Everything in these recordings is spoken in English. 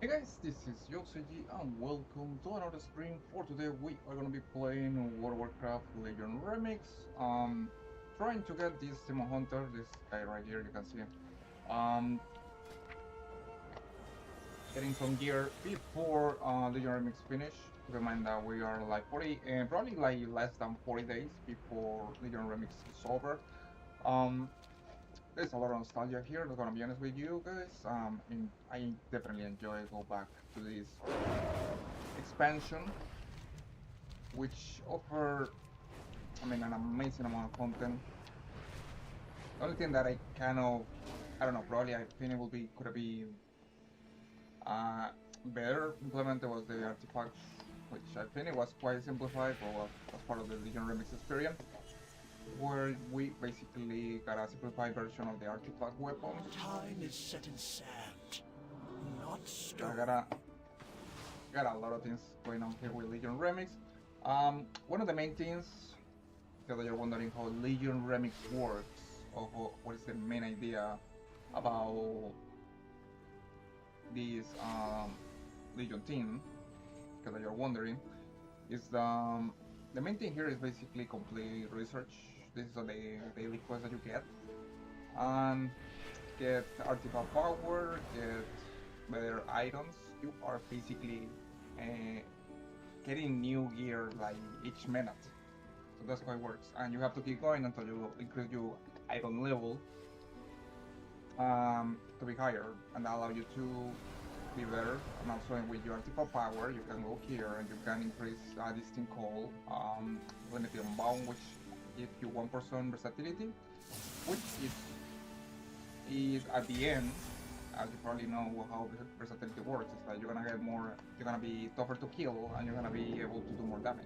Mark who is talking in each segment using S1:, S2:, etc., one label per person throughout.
S1: Hey guys, this is YoSeji and welcome to another stream. For today we are gonna be playing World of Warcraft Legion Remix. Trying to get this Demon Hunter, this guy right here, you can see him. Um, Getting some gear before Legion Remix finish. Keep in mind that we are like 40, probably like less than 40 days before Legion Remix is over. Um, there's a lot of nostalgia here, not gonna be honest with you guys. And I definitely enjoy go back to this expansion, which offer, an amazing amount of content. The only thing that I kind of, I don't know, probably I think it will be, could have been uh, better implemented was the artifacts, which I think it was quite simplified, but well, as part of the Legion Remix experience, where we basically got a simplified version of the artifact weapons.
S2: Time is set in sand, not
S1: I
S2: stone.
S1: got a lot of things going on here with Legion Remix. One of the main things that you're wondering how Legion Remix works, or what is the main idea about this Legion team, because you're wondering, is the main thing here is basically complete research. This is the daily quest that you get, and get artifact power, get better items. You are basically uh, getting new gear like each minute. So that's how it works. And you have to keep going until you increase your item level to be higher, and that allow you to be better. And also with your article power, you can go here and you can increase this thing called limited unbound, which gives you 1% versatility, which is at the end, as you probably know how versatility works, is that you're gonna get more, you're gonna be tougher to kill, and you're gonna be able to do more damage.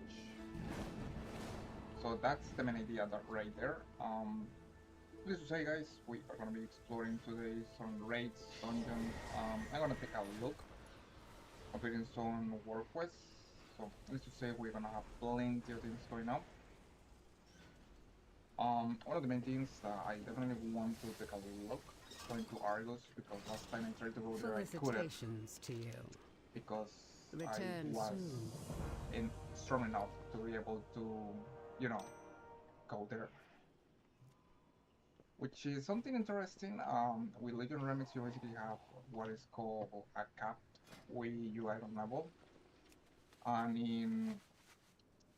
S1: So that's the main idea that right there. Needless to say, guys, we are gonna be exploring today some raids, dungeons. I'm gonna take a look, completing some work quests. So needless to say, we're gonna have plenty of things going on. One of the main things that I definitely want to take a look, going to Argos, because last time I tried to go there, I couldn't,
S3: Felicitations to you.
S1: because I
S3: Return
S1: was
S3: soon.
S1: strong enough to be able to, you know, go there. Which is something interesting. With Legion Remix, you basically have what is called a capped Wii item level, and in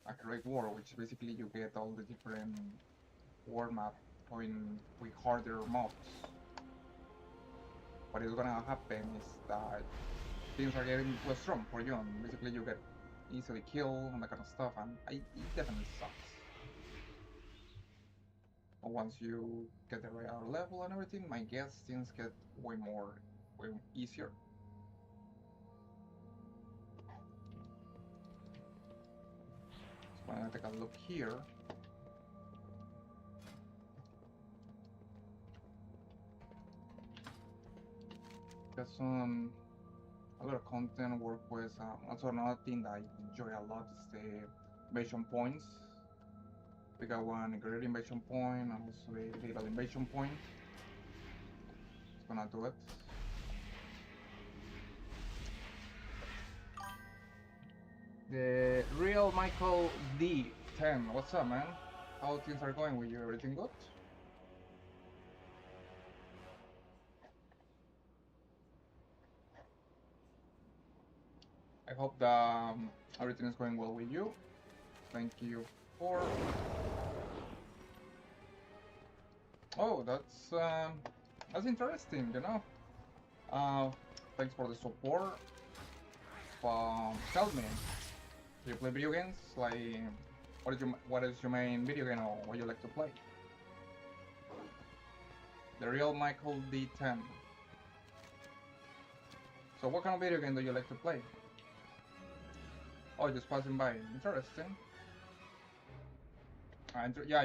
S1: a Great War, which basically you get all the different war map going with harder mobs. What is gonna happen is that things are getting less strong for you, and basically you get easily killed and that kind of stuff, and it definitely sucks. But once you get the right level and everything, my guess things get way easier. So I'm gonna take a look here. Got some a lot of content, work with. Also another thing that I enjoy a lot is the invasion points. We got one great invasion point and also a little invasion point. It's gonna do it. The real Michael D10. What's up, man? How things are going with you? Everything good? I hope that everything is going well with you. Thank you for. Oh, that's interesting. Uh, Thanks for the support. Tell me, do you play video games? Like, what is your main video game or what you like to play? The real Michael D10. So what kind of video game do you like to play? Oh, just passing by. Interesting. Yeah,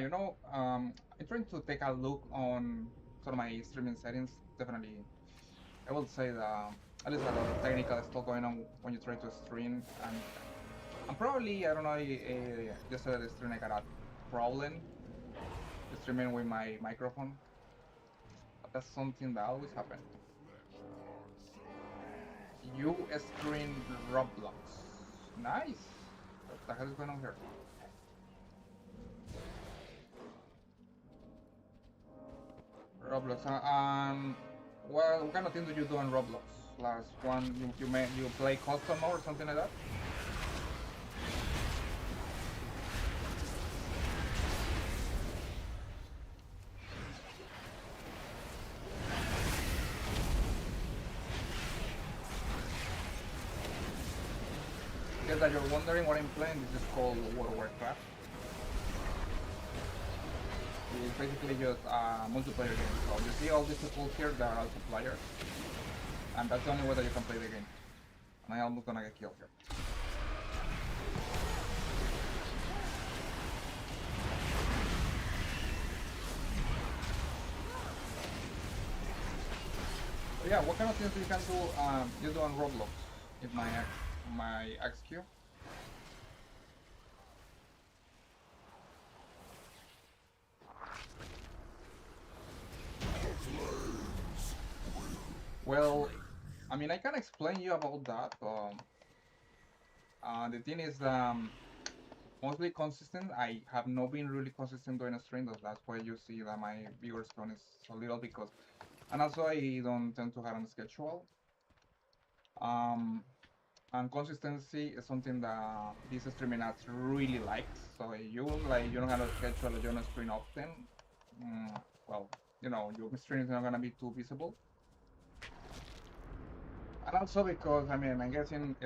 S1: I'm trying to take a look on sort of my streaming settings. Definitely, I will say that at least a lot of technical stuff going on when you try to stream, and probably I don't know. Yesterday the stream I got a problem streaming with my microphone, but that's something that always happens. You stream Roblox. Nice. What the hell is going on here? Roblox. What kind of thing do you do on Roblox? Last one, you play custom mode or something like that? Guess that you're wondering what I'm playing. This is called World of Warcraft. It's basically just a multiplayer game. So you see all these people here that are also players, and that's the only way that you can play the game. And I'm almost gonna get killed here. So yeah, what kind of things you can do? You do on Roblox? Is my XQ. Well, I mean, I can explain you about that. The thing is, mostly consistent. I have not been really consistent doing a stream, that's why you see that my viewers count is so little because, and also I don't tend to have a schedule. And consistency is something that this streaming ads really likes. So you don't have a schedule, you don't stream often. Well, your stream is not gonna be too visible. And also because, I mean, I'm guessing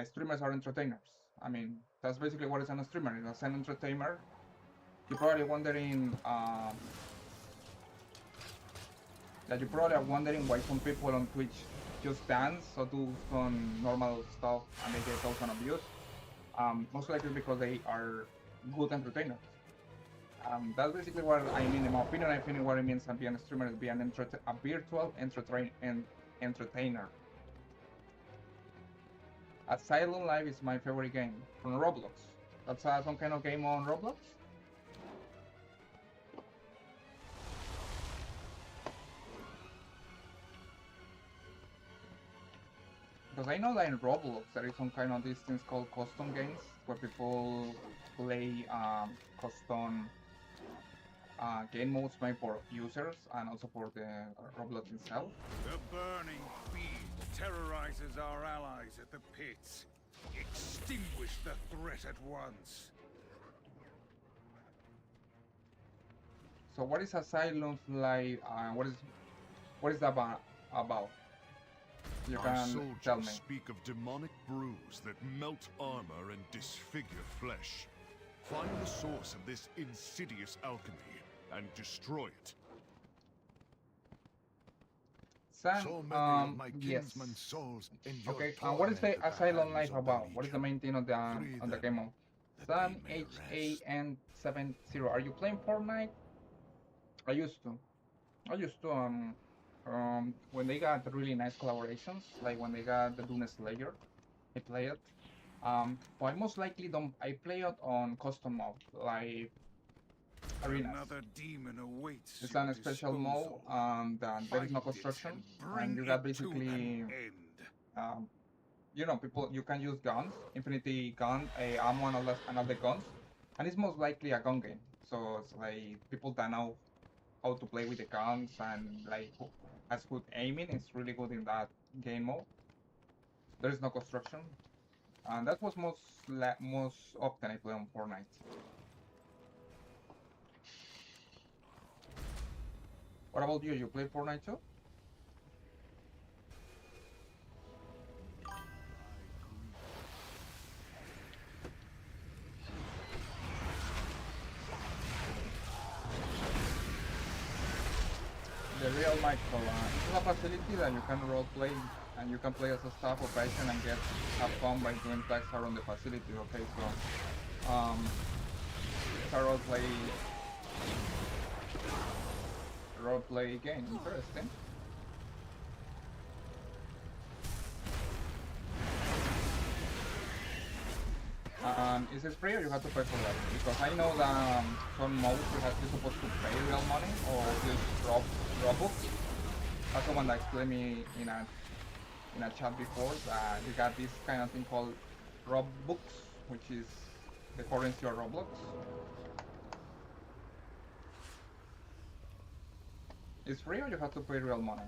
S1: streamers are entertainers. I mean, that's basically what is a streamer. It's an entertainer. You're probably wondering that you're probably wondering why some people on Twitch just dance or do some normal stuff and they get thousands of views. Most likely because they are good entertainers. That's basically what I mean. In my opinion, I think what it means to be a streamer is be a virtual entertainer. Asylum Live is my favorite game from Roblox. That's some kind of game on Roblox? Because I know that in Roblox there is some kind of these things called custom games where people play custom game modes made for users and also for the Roblox itself.
S3: The burning fiend terrorizes our allies at the pits. Extinguish the threat at once.
S1: So what is Asylum Live? What is that about? You
S4: Our
S1: can tell me.
S4: soldiers speak of demonic brews that melt armor and disfigure flesh. Find the source of this insidious alchemy and destroy it.
S1: Sam,
S2: So many of my
S1: yes.
S2: kinsmen's souls endured
S1: Okay, what is the
S2: torment at the
S1: Asylum
S2: hands
S1: Life
S2: of the
S1: about? What is the
S2: Legion.
S1: main thing on the
S2: Free
S1: game mode?
S2: them,
S1: Sam
S2: that they may
S1: HAN70. Are you playing Fortnite? I used to. When they got really nice collaborations, like when they got the Dune Slayer, I play it. But I most likely don't. I play it on custom mode, like arenas.
S3: Another demon awaits.
S1: It's
S3: your
S1: a special mode,
S3: disposal.
S1: and there is no
S3: Find it
S1: construction,
S3: and bring
S1: and you got
S3: it to
S1: basically,
S3: an end.
S1: you can use guns, infinity gun, ammo, and all the guns, and it's most likely a gun game. So it's like people that know how to play with the guns and like who has good aiming. It's really good in that game mode. There is no construction, and that was most often I play on Fortnite. What about you? You play Fortnite too? The real Michael, it's a facility that you can role play and you can play as a staff operation and have fun by doing tasks around the facility. Okay, so it's a role play game. Interesting. Is it free or you have to pay for that? Because I know that some modes you're supposed to pay real money or just Robux. That's someone that explained me in a in a chat before that you got this kind of thing called Robux, which is the currency of Roblox. It's free or you have to pay real money?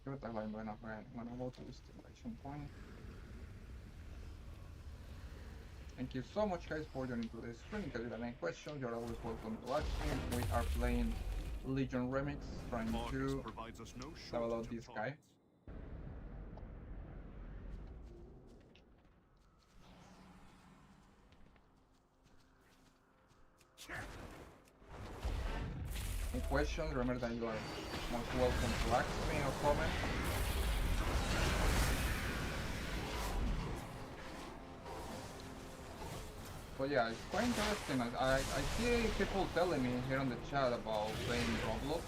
S1: Creo que I'm gonna go to this stimulation point. Thank you so much guys for joining today's stream. If you have any questions, you're always welcome to ask me. We are playing Legion Remix, trying to level out this guy. Any questions, remember that you are most welcome to ask me or comment. But yeah, it's quite interesting. I see people telling me here on the chat about playing Roblox.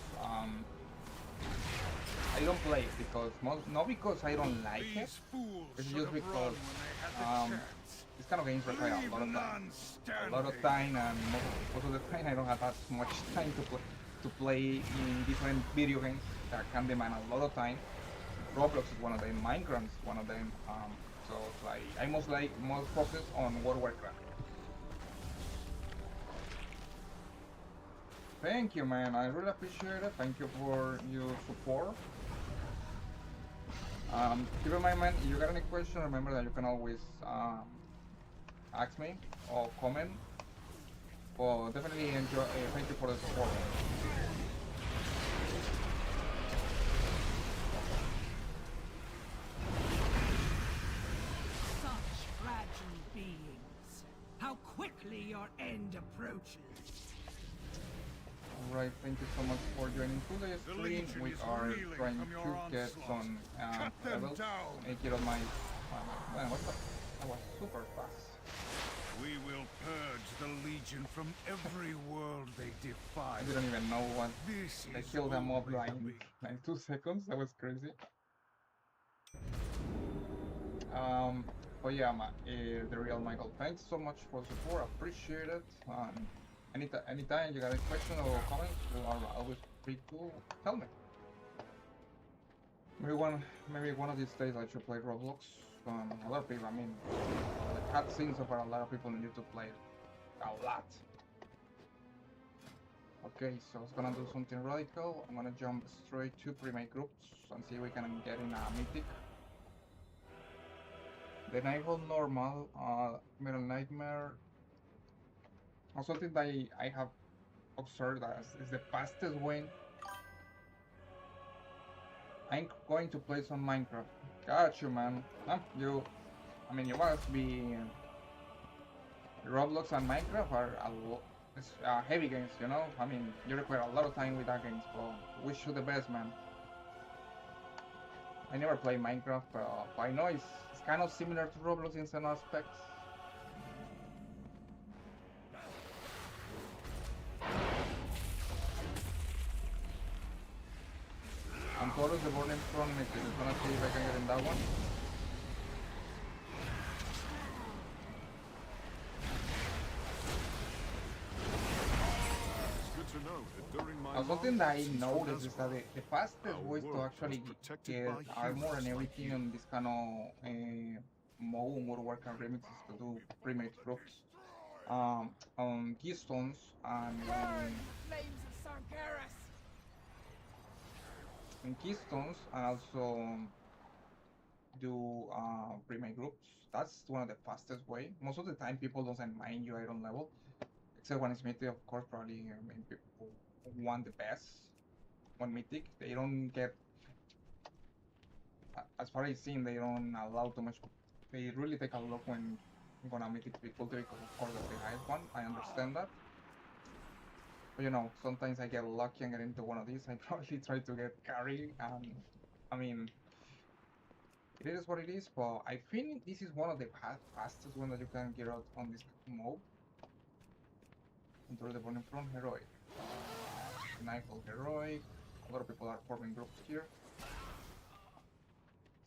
S1: I don't play it because not because I don't like it. It's just because this kind of games require a lot of time, and most of the time I don't have that much time to play in different video games that can demand a lot of time. Roblox is one of them. Minecraft is one of them. So it's like I most focus on World of Warcraft. Thank you, man. I really appreciate it. Thank you for your support. Keep in mind, man, if you got any question, remember that you can always ask me or comment. But definitely enjoy. Thank you for the support.
S2: Such fragile beings. How quickly your end approaches.
S1: Alright, thank you so much for joining today's stream. We are trying to get some levels. Make it on my... Man, what the... That was super fast.
S3: We will purge the Legion from every world they defy.
S1: I didn't even know what...
S3: This
S1: I
S3: is
S1: killed them
S3: all
S1: off
S3: they
S1: like
S3: will be.
S1: in 2 seconds. That was crazy. But yeah, the real Michael, thanks so much for support. Appreciate it. Anytime you got a question or comment, you are always free to tell me. Maybe one of these days I should play Roblox. A lot of people, I mean, the cutscenes of a lot of people need to play a lot. Okay, so I was gonna do something radical. I'm gonna jump straight to pre-made groups and see if we can get in a mythic. The Nightfall normal, Middle Nightmare. Something that I have observed as is the fastest way. I'm going to play some Minecraft. Got you, man. I mean, you must be Roblox and Minecraft are heavy games, you know. I mean, you require a lot of time with that games, but wish you the best, man. I never played Minecraft, but I know it's kind of similar to Roblox in some aspects. And Taurus the Burning Throne Mythic. I'm gonna see if I can get in that one. Something that I noticed is that the fastest ways to actually get armor and everything on this kind of mode, World of Warcraft remix is to do pre-made groups on keystones and also do pre-made groups. That's one of the fastest way. Most of the time people doesn't mind you iron level, except when it's mythic, of course. Probably I mean, people want the best on mythic. They don't get, as far as seen, they don't allow too much. They really take a look when gonna mythic difficulty because of course that's the highest one. I understand that. But you know, sometimes I get lucky and get into one of these. I probably try to get carry. I mean, it is what it is. But I think this is one of the fastest one that you can get out on this mode. Into the Burning Throne Heroic. Nightfall Heroic. A lot of people are forming groups here.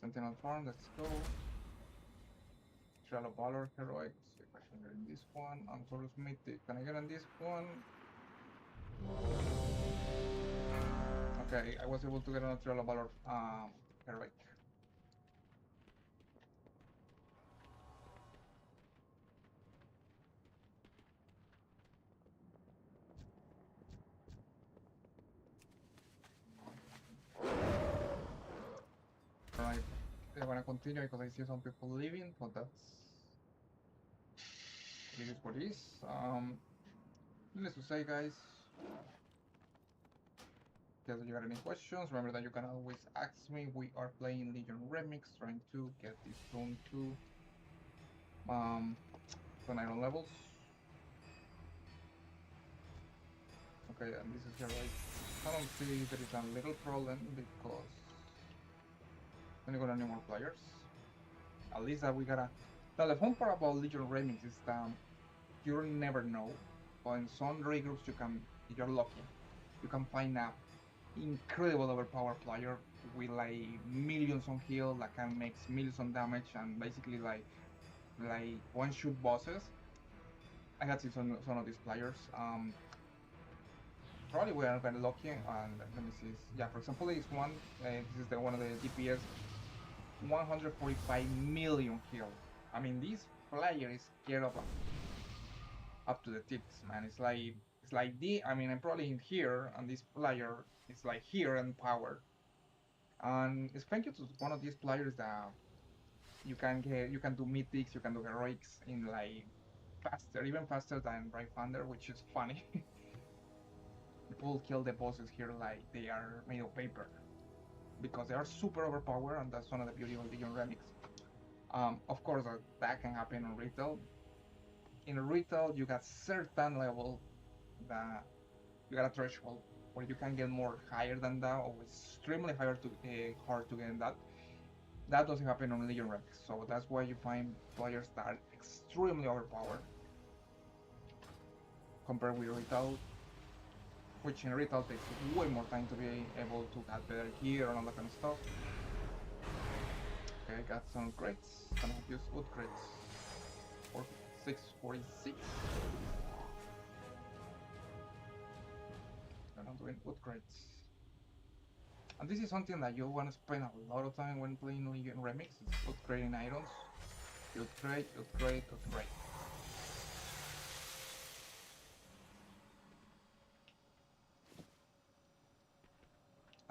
S1: Sentinel Farm, let's go. Trail of Valor Heroic. Let's see if I can get in this one. And Taurus Mythic. Can I get in this one? Okay, I was able to get another Trail of Valor heroic. Right, I wanna continue because I see some people leaving, but it is what it is. Needless to say, guys, if you got any questions, remember that you can always ask me. We are playing Legion Remix, trying to get this zone to iron levels. Okay, and this is here, right? I don't see there is a little problem because then you're gonna need more players. At least that we gotta. Now the fun part about Legion Remix is that you never know. But in some raid groups, if you're lucky, you can find a incredible overpowered player with like millions on heal that can make millions on damage and basically like one-shoot bosses. I had seen some of these players. Probably we are very lucky. And let me see. Yeah, for example, this one. This is the one of the DPS. 145 million heal. I mean, this player is scared of up to the tips, man. It's like I mean, I'm probably in here, and this player is like here and power. And it's thank you to one of these players that you can do mythics, you can do heroics in like faster, even faster than Brave Thunder, which is funny. People kill the bosses here like they are made of paper because they are super overpowered, and that's one of the beauty of Legion Remix. Of course, that can happen on retail. In retail, you got certain level that you got a threshold where you can get more higher than that, or extremely higher to hard to get that. That doesn't happen on Legion Remix, so that's why you find players that are extremely overpowered compared with retail, which in retail takes way more time to be able to get better gear and all that kind of stuff. Okay, got some crates. Gonna use wood crates. 646. And I'm doing wood crates. And this is something that you want to spend a lot of time when playing Legion Remix. It's upgrading items. You upgrade, upgrade, upgrade.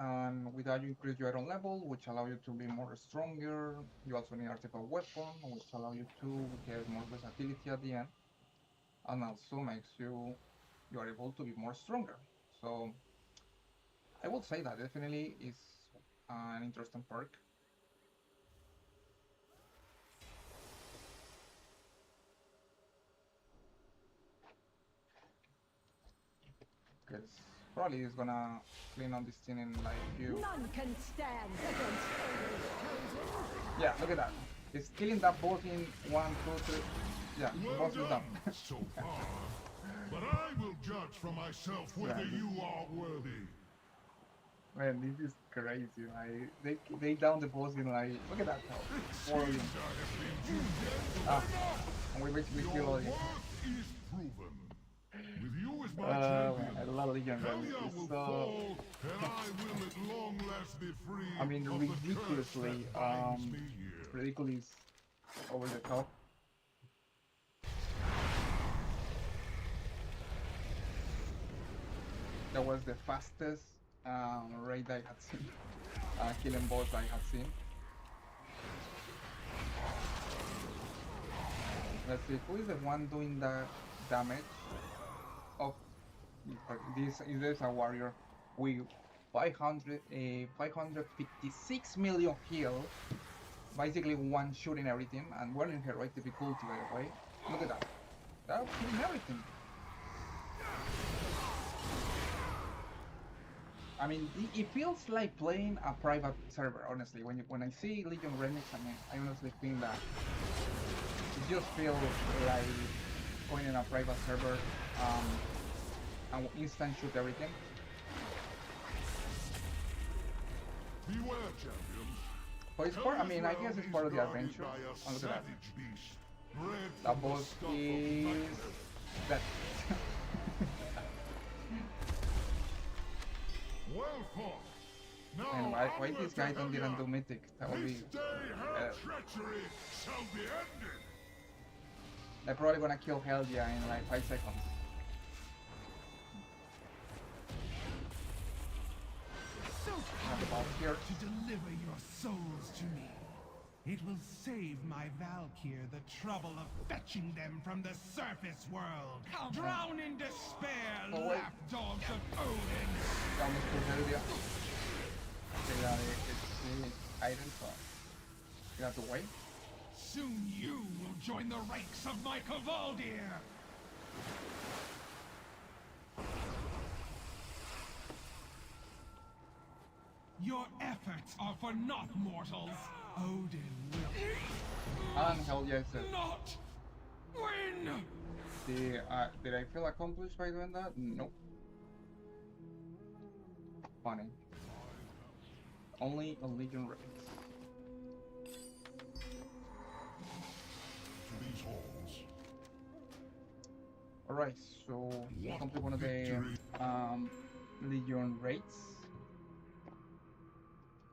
S1: And with that you increase your iron level, which allow you to be more stronger. You also need artifact weapon, which allow you to get more versatility at the end. And also makes you are able to be more stronger. So I would say that definitely is an interesting perk. Because probably is gonna clean on this thing in like a few.
S2: None can stand against Odin's chosen.
S1: Yeah, look at that. It's killing that boss in 1, 2, 3. Yeah, the
S4: Well
S1: boss is done.
S4: done so far. But I will judge for myself whether
S1: Yeah.
S4: you are worthy.
S1: Man, this is crazy. Like they down the boss in like look at that how
S4: Seems I
S1: swirling.
S4: have been too gentle
S1: Ah,
S4: enough.
S1: and we basically
S4: Your
S1: kill all
S4: worth
S1: the.
S4: is proven. With you as my
S1: Man,
S4: champion,
S1: I love Legion Remix.
S4: Helya
S1: It's
S4: will
S1: so.
S4: fall, and I will at long last be free
S1: I mean,
S4: of the curse
S1: ridiculously,
S4: that binds me here.
S1: ridiculously over the top. That was the fastest raid I had seen, killing boss I had seen. Let's see, who is the one doing the damage? Oh, this is a warrior with 556 million heal. Basically one shooting everything, and one in heroic difficulty by the way. Look at that. That's killing everything. I mean, it feels like playing a private server, honestly. When I see Legion Remix, I mean, I honestly think that it just feels like going in a private server and instant shoot everything.
S4: Beware, champions.
S1: But it's part, I mean, I guess it's part of the
S4: Guarded
S1: adventure.
S4: by a
S1: And look at that.
S4: savage beast, bred
S1: That
S4: from the
S1: boss
S4: stuff of
S1: is
S4: nightmare.
S1: that.
S4: Well fought.
S1: And
S4: Now
S1: why
S4: onward
S1: this
S4: to
S1: guy didn't
S4: Helya!
S1: do mythic? That would be
S4: This day her
S1: better.
S4: treachery shall be ended!
S1: They're probably gonna kill Helgia in like 5 seconds.
S2: So
S1: Have the ball here.
S2: to deliver your souls to me. It will save my Valkyr the trouble of fetching them from the surface world. Drown in despair,
S1: Oh, wait.
S2: lapdogs of Odin.
S1: Ya almost killed Helgia. Okay, yeah, it's the iron so you have to wait.
S2: Soon you will join the ranks of my Cavaldir. Your efforts are for naught, mortals. Odin will
S1: And Helgia is dead.
S2: not win.
S1: Did I feel accomplished by doing that? Nope. Funny. Only a Legion race.
S4: To these halls.
S1: Alright, so
S4: What
S1: complete one of the
S4: victory.
S1: Legion raids.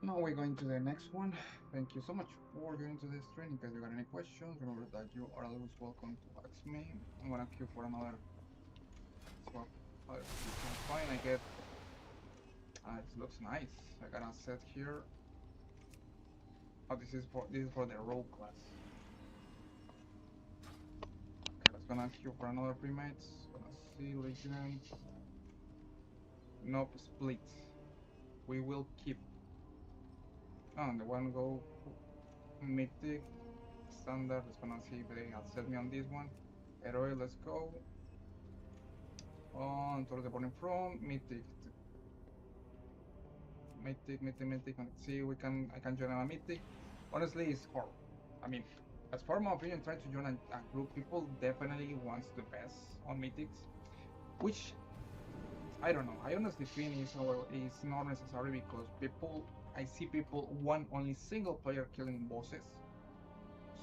S1: Now we're going to the next one. Thank you so much for joining to this training. If you got any questions, remember that you are always welcome to ask me. I'm gonna queue for another swap. Fine, I get. It looks nice. I got a set here. Oh, this is for the rogue class. Okay, let's gonna queue for another primates. Gonna see Legion. Nope, split. We will keep. Oh, and the one go mythic standard. Let's gonna see if they accept me on this one. Heroic, let's go. On towards the burning front, mythic. Mythic. Let's see, I can join a mythic. Honestly, it's hard. I mean, as far as my opinion, trying to join a group, people definitely wants the best on mythics, which I don't know. I honestly think is not necessary because I see people want only single player killing bosses.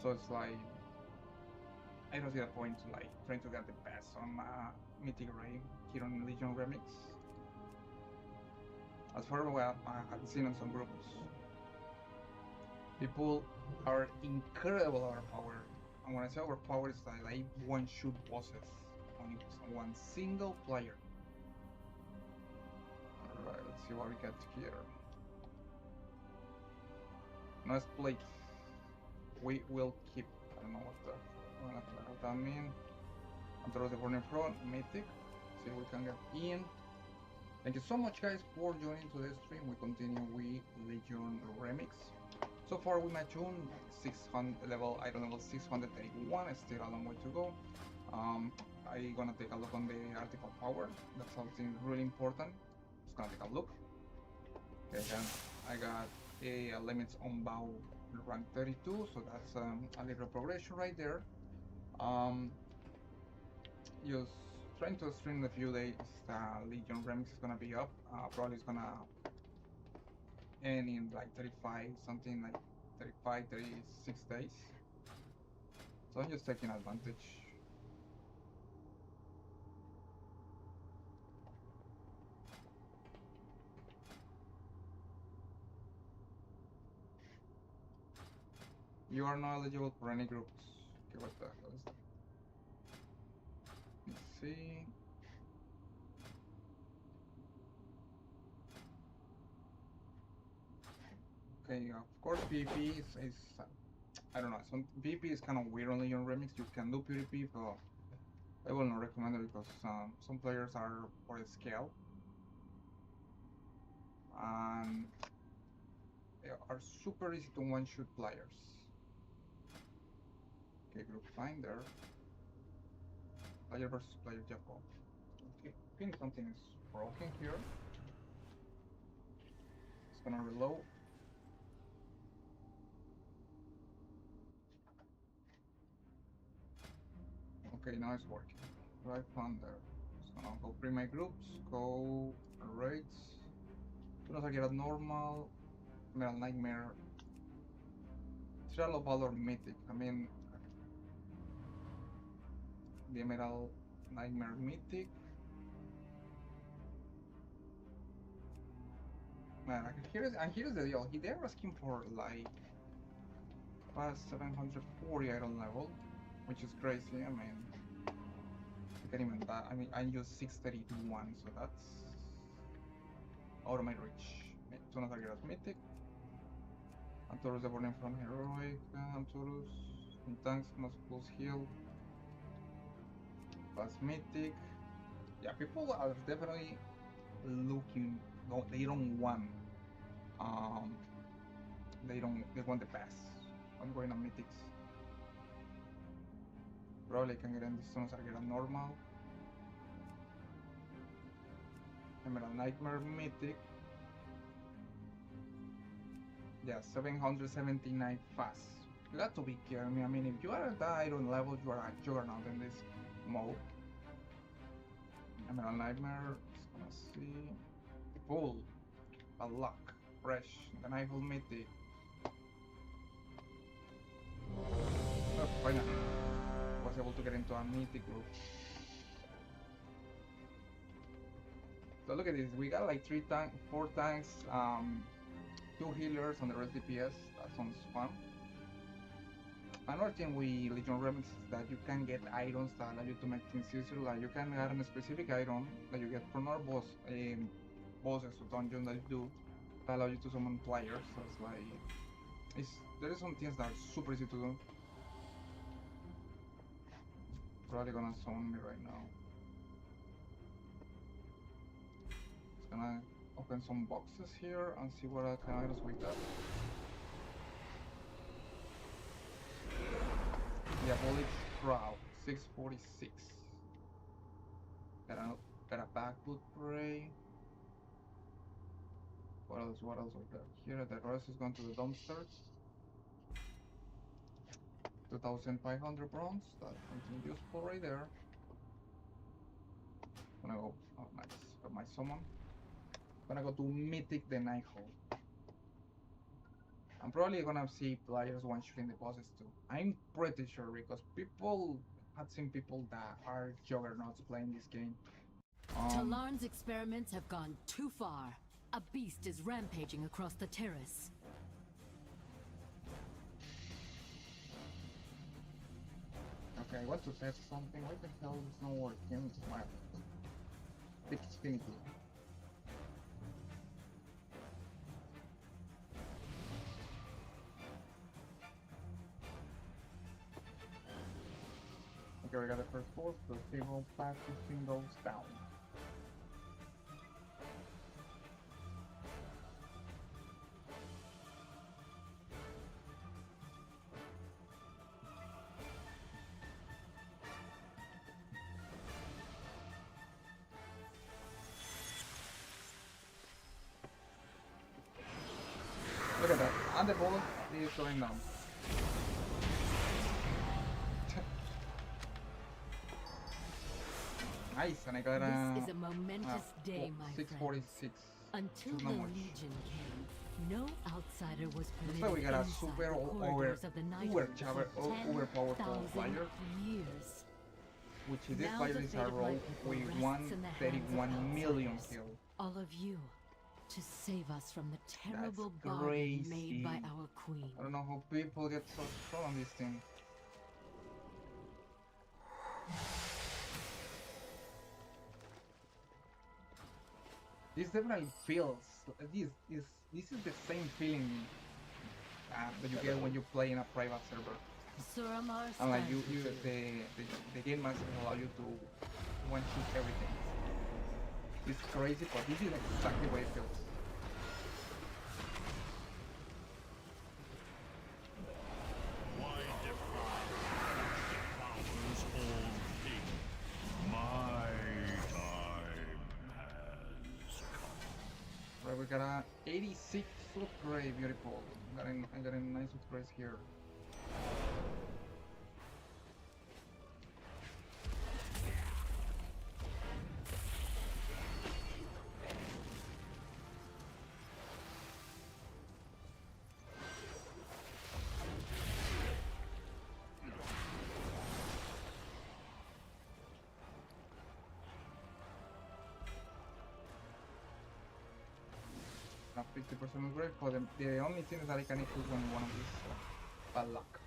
S1: So it's like I don't see the point to like trying to get the best on Mythic Ray here on Legion Remix. As far as what I've seen on some groups, people are incredible overpowered. And when I say overpowered, it's like one-shoot bosses on one single player. Alright, let's see what we get here. No split. We will keep. I don't know what that means. And throw the burning front, mythic. See if we can get in. Thank you so much, guys, for joining today's stream. We continue with Legion Remix. So far, we met June 600 level. I don't level 681. Still a long way to go. I'm gonna take a look on the article power. That's something really important. Just gonna take a look. Okay, then I got a limits on bow rank 32, so that's a little progression right there. Just trying to stream in a few days. Legion Remix is gonna be up. Probably it's gonna end in like 35, something like 35, 36 days. So I'm just taking advantage. You are not eligible for any groups. Okay, what the hell is that? Let's see. Okay, of course PvP is I don't know, some PvP is kind of weird on Legion Remix. You can do PvP, but I will not recommend it because some players are for scale and they are super easy to one-shoot players. Okay, group finder. Player versus player Jacob. Okay, I think something is broken here. It's gonna reload. Okay, now it's working. Right finder. It's gonna go pre my groups, go raids. As soon as I get a normal, Metal Nightmare, Trial of Valor Mythic. I mean, the Emerald Nightmare Mythic. Man, here's the deal. They're asking for like past 740 iron level, which is crazy. I mean, I can't even that. I mean, I use 631, so that's out of my reach. Tuna target mythic. Antorus the burning from heroic. Antorus in tanks must plus heal. Plus mythic. Yeah, people are definitely looking. No, they don't want. Um, They want the pass. I'm going on mythics. Probably can get in the stones. I get a normal. Emerald Nightmare mythic. Yeah, 779 fast. You got to be careful. I mean, if you are at the iron level, you are a juggernaut in this mode. Emerald Nightmare. Just gonna see. Full. A luck. Fresh. The Nightfall mythic. Oh, finally. Was able to get into a mythic group. So look at this. We got like 4 tanks, 2 healers, and the rest DPS. That sounds fun. Another thing with Legion Remix is that you can get items that allow you to make things easier. Like you can get a specific item that you get from our bosses or dungeons that you do that allow you to summon players. So it's like there is some things that are super easy to do. Probably gonna summon me right now. Just gonna open some boxes here and see what kind of items we got. Diabolic Crowd, 646. Got a backwood prey. What else? What else we got here? The rest is going to the dumpsters. 2,500 bronze. That's something useful right there. Gonna go. Oh, nice. Got my summon. Gonna go to Mythic the Nighthold. I'm probably gonna see players one-shooting the bosses too. I'm pretty sure because people had seen people that are juggernauts playing this game.
S5: Talarn's experiments have gone too far. A beast is rampaging across the terrace.
S1: Okay, I want to test something. Why the hell is not working? My fix finicky. Okay, we got the first force, the table 515 goes down. Look at that, and the bullet is going down. Nice, and I got
S5: This is a momentous day, my
S1: 646.
S5: Until the Legion came, no outsider was permitted
S1: Looks like we got a
S5: inside
S1: super
S5: the corridors of the Nighthold for
S1: uber powerful
S5: 10,000
S1: player,
S5: years.
S1: which is this
S5: Now
S1: player
S5: the
S1: is
S5: fate
S1: a
S5: of my
S1: roll
S5: people
S1: with
S5: rests in the hands of
S1: 131 million
S5: outsiders.
S1: kills.
S5: All of you, to save us from the terrible
S1: That's
S5: bargain
S1: crazy.
S5: made by our queen.
S1: I don't know how people get so strong on this thing. This definitely feels this is the same feeling that you get when you play in a private server.
S5: Suramar
S1: And like
S5: stands with you.
S1: the game masters allow you to one shoot everything. It's crazy, but this is exactly what it feels.
S4: Why defy devours all things? My time has come.
S1: Right, we got a 86 upgrade, beautiful. I got a nice upgrade here. 50% upgrade, but the only thing is that I can choose one of these. So bad luck.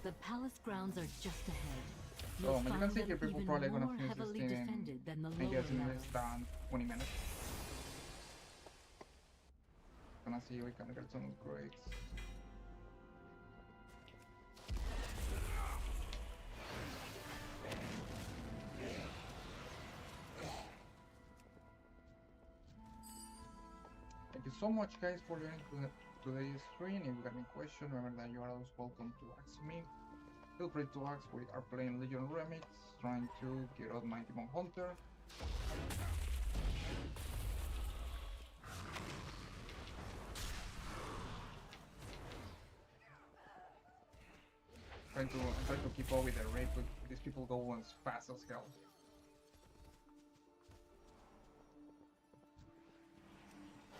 S5: The palace grounds are just ahead.
S1: So
S5: You'll
S1: as you can
S5: find
S1: see
S5: them
S1: here, people
S5: even
S1: probably gonna
S5: more
S1: finish this
S5: heavily
S1: thing
S5: defended than the
S1: in, I
S5: lower
S1: guess, in
S5: levels.
S1: less than 20 minutes. Gonna see if we can get some upgrades. Thank you so much, guys, for joining today's stream. If you got any question, remember that you are always welcome to ask me. Feel free to ask. We are playing Legion Remix, trying to get out my Demon Hunter. Trying to keep up with the rate, but these people go as fast as hell.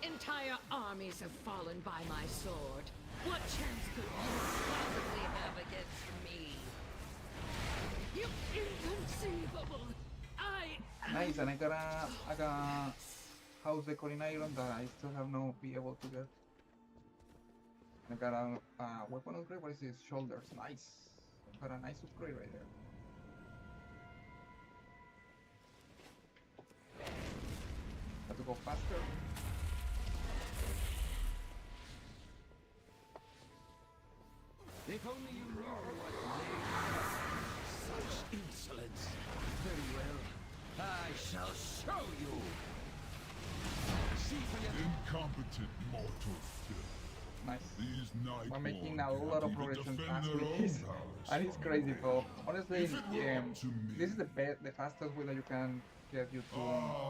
S6: Entire armies have fallen by my sword. What chance could you possibly have against me? You inconceivable!
S1: Nice, and I got a house decor in iron that I still have not be able to get. I got a weapon upgrade. What is this? Shoulders. Nice. Got a nice upgrade right there. Have to go faster.
S7: If only you knew what lay such insolence. Very well. I shall show you. See for your
S4: Incompetent mortal filth.
S1: Nice.
S4: These night
S1: We're making a
S4: can't
S1: lot of
S4: even
S1: progression
S4: defend
S1: fast
S4: their
S1: with
S4: own
S1: this.
S4: palace
S1: And it's
S4: from
S1: crazy,
S4: me.
S1: bro. Honestly,
S4: If it were up to me.
S1: this is the fastest way that you can get you to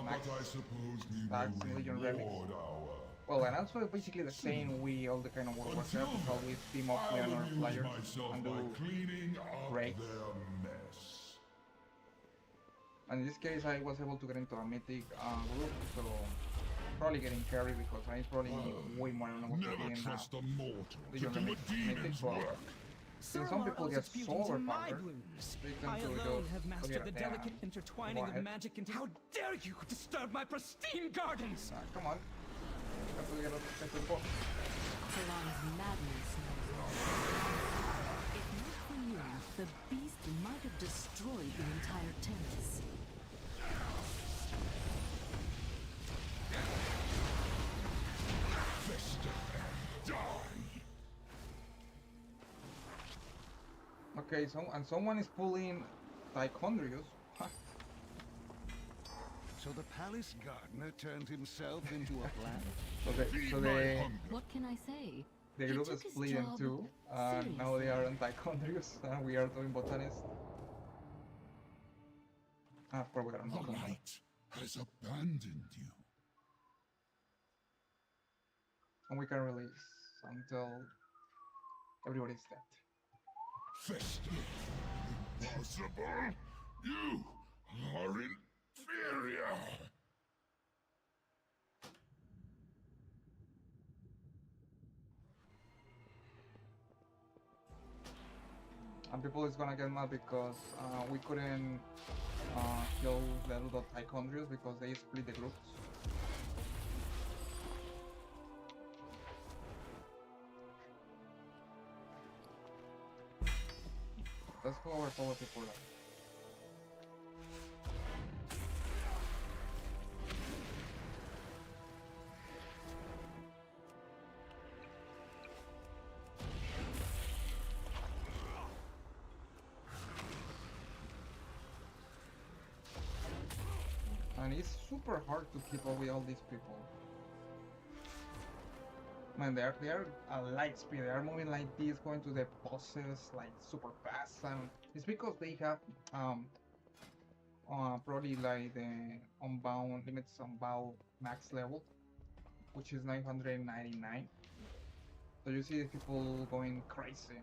S1: max
S4: but I suppose we
S1: stacks in
S4: will
S1: Legion Remix.
S4: reward our...
S1: Well, and also basically the same way all the kind of World of Warcraft is always team up with
S4: I'll
S1: another
S4: amuse
S1: player
S4: myself
S1: and
S4: by
S1: do
S4: cleaning up
S1: raids.
S4: their mess.
S1: And in this case, I was able to get into a mythic group, so probably getting carry because I'm probably way more than able to
S4: Never
S1: be in
S4: trust a mortal to
S1: Legion
S4: do a
S1: Remix mythic,
S4: demon's
S1: but
S4: work.
S1: still some people get so overpowered. They tend
S8: I
S1: to
S8: alone
S1: just
S8: have mastered
S1: forget
S8: the
S1: it
S8: delicate
S1: and
S8: intertwining
S1: go
S8: of
S1: ahead.
S8: magic into— How dare you disturb my pristine gardens!
S1: Come on. Have to get up to the box.
S5: Prolonged madness knows no bounds. If not for you, the beast might have destroyed the entire terrace.
S4: Fester and die.
S1: Okay, and someone is pulling Tychondrius.
S3: So the palace gardener turned himself into a plant?
S1: So the
S5: What can I say?
S1: the
S5: He
S1: group
S5: took
S1: is
S5: his
S1: split in
S5: job
S1: two. Now they are on Tychondrius, and we are doing botanist. Of course, we are on
S4: The
S1: botanist.
S4: light has abandoned you.
S1: And we can release until everybody's dead.
S4: Fester. Impossible. You are inferior.
S1: And people is gonna get mad because we couldn't kill the little Tychondrius because they split the groups. Let's go overpower people. And it's super hard to keep up with all these people. Man, they are light speed. They are moving like this, going to the bosses like super fast, and it's because they have probably like the unbound limits unbound max level, which is 999. So you see people going crazy.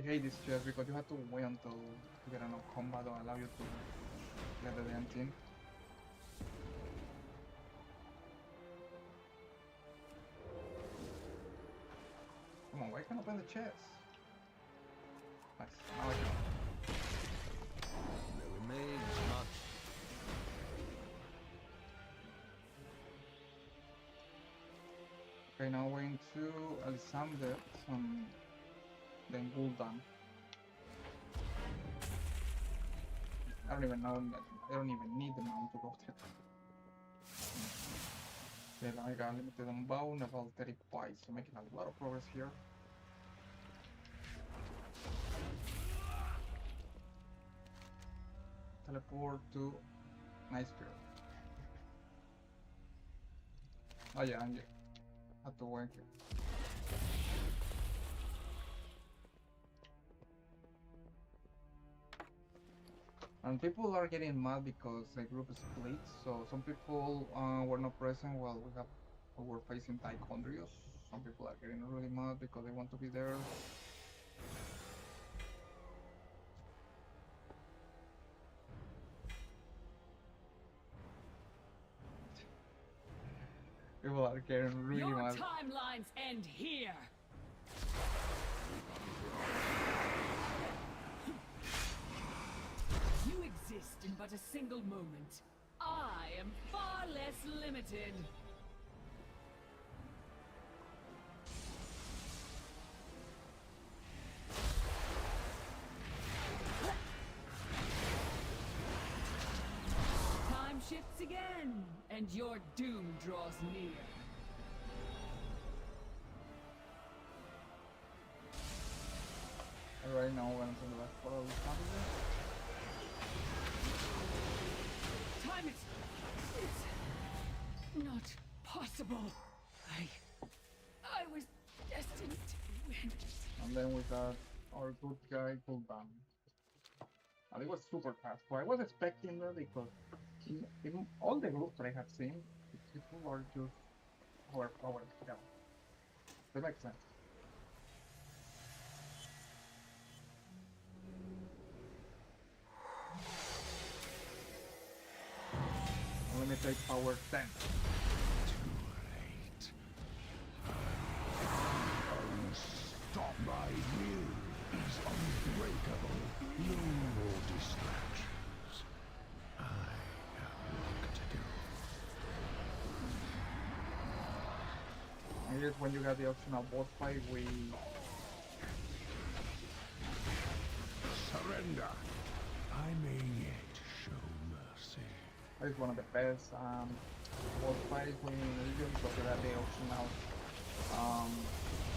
S1: I hate this chest because you have to wait until you get enough combat to allow you to get the damn thing. Come on, why can't I open the chest? Nice. Now I can.
S7: There remains much.
S1: Okay, now we're into Alexander and then Gul'dan. I don't even know. I don't even need the mount to go there. Okay, now I got limited on bow, level 35, so making a lot of progress here. Teleport to Nice Spear. Oh yeah, and yeah. Have to wait here. And people are getting mad because the group split, so some people were not present while we were facing Taekwondo. Some people are getting really mad because they want to be there. People are getting really
S6: Your
S1: mad.
S6: timelines end here. You exist in but a single moment. I am far less limited. Time shifts again, and your doom draws near.
S1: Right now, we're into the last part of the Alexander.
S6: Time is... it's not possible. I was destined to win.
S1: And then we got our good guy Gul'dan. And it was super fast. So I was expecting that because in all the groups that I have seen, people are just overpowered. Yeah, that makes sense. Unlimited power 10.
S4: Stop my will is unbreakable. No more distractions. I have work to do.
S1: I guess when you got the optional boss fight, we
S4: Surrender. I may yet show mercy.
S1: it's one of the best boss fights when in Legion because you got the optional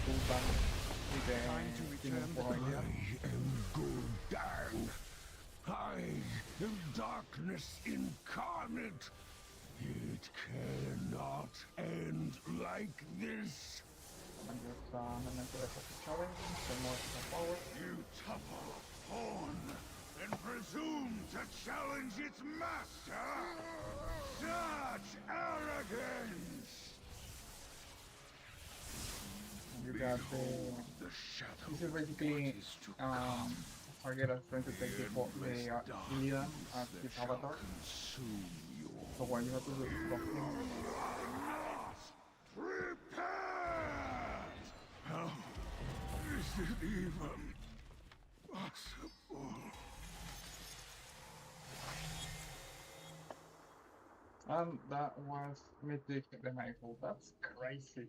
S1: Gul'dan with the
S7: Time to return
S1: Demon
S7: the
S1: Boy.
S4: I am Gul'dan. I am darkness incarnate. It cannot end like this.
S1: And just mental effort challenge, so more extra power.
S4: You topple horn and presume to challenge its master? Such arrogance!
S1: And you got
S4: The shadow
S1: this is basically
S4: is to come.
S1: target is trying to take the Illidan as his avatar.
S4: Consume you.
S1: So what you have to do is stop him.
S4: Prepared! How is it even possible?
S1: And that was Mythic the Nightfall. That's crazy.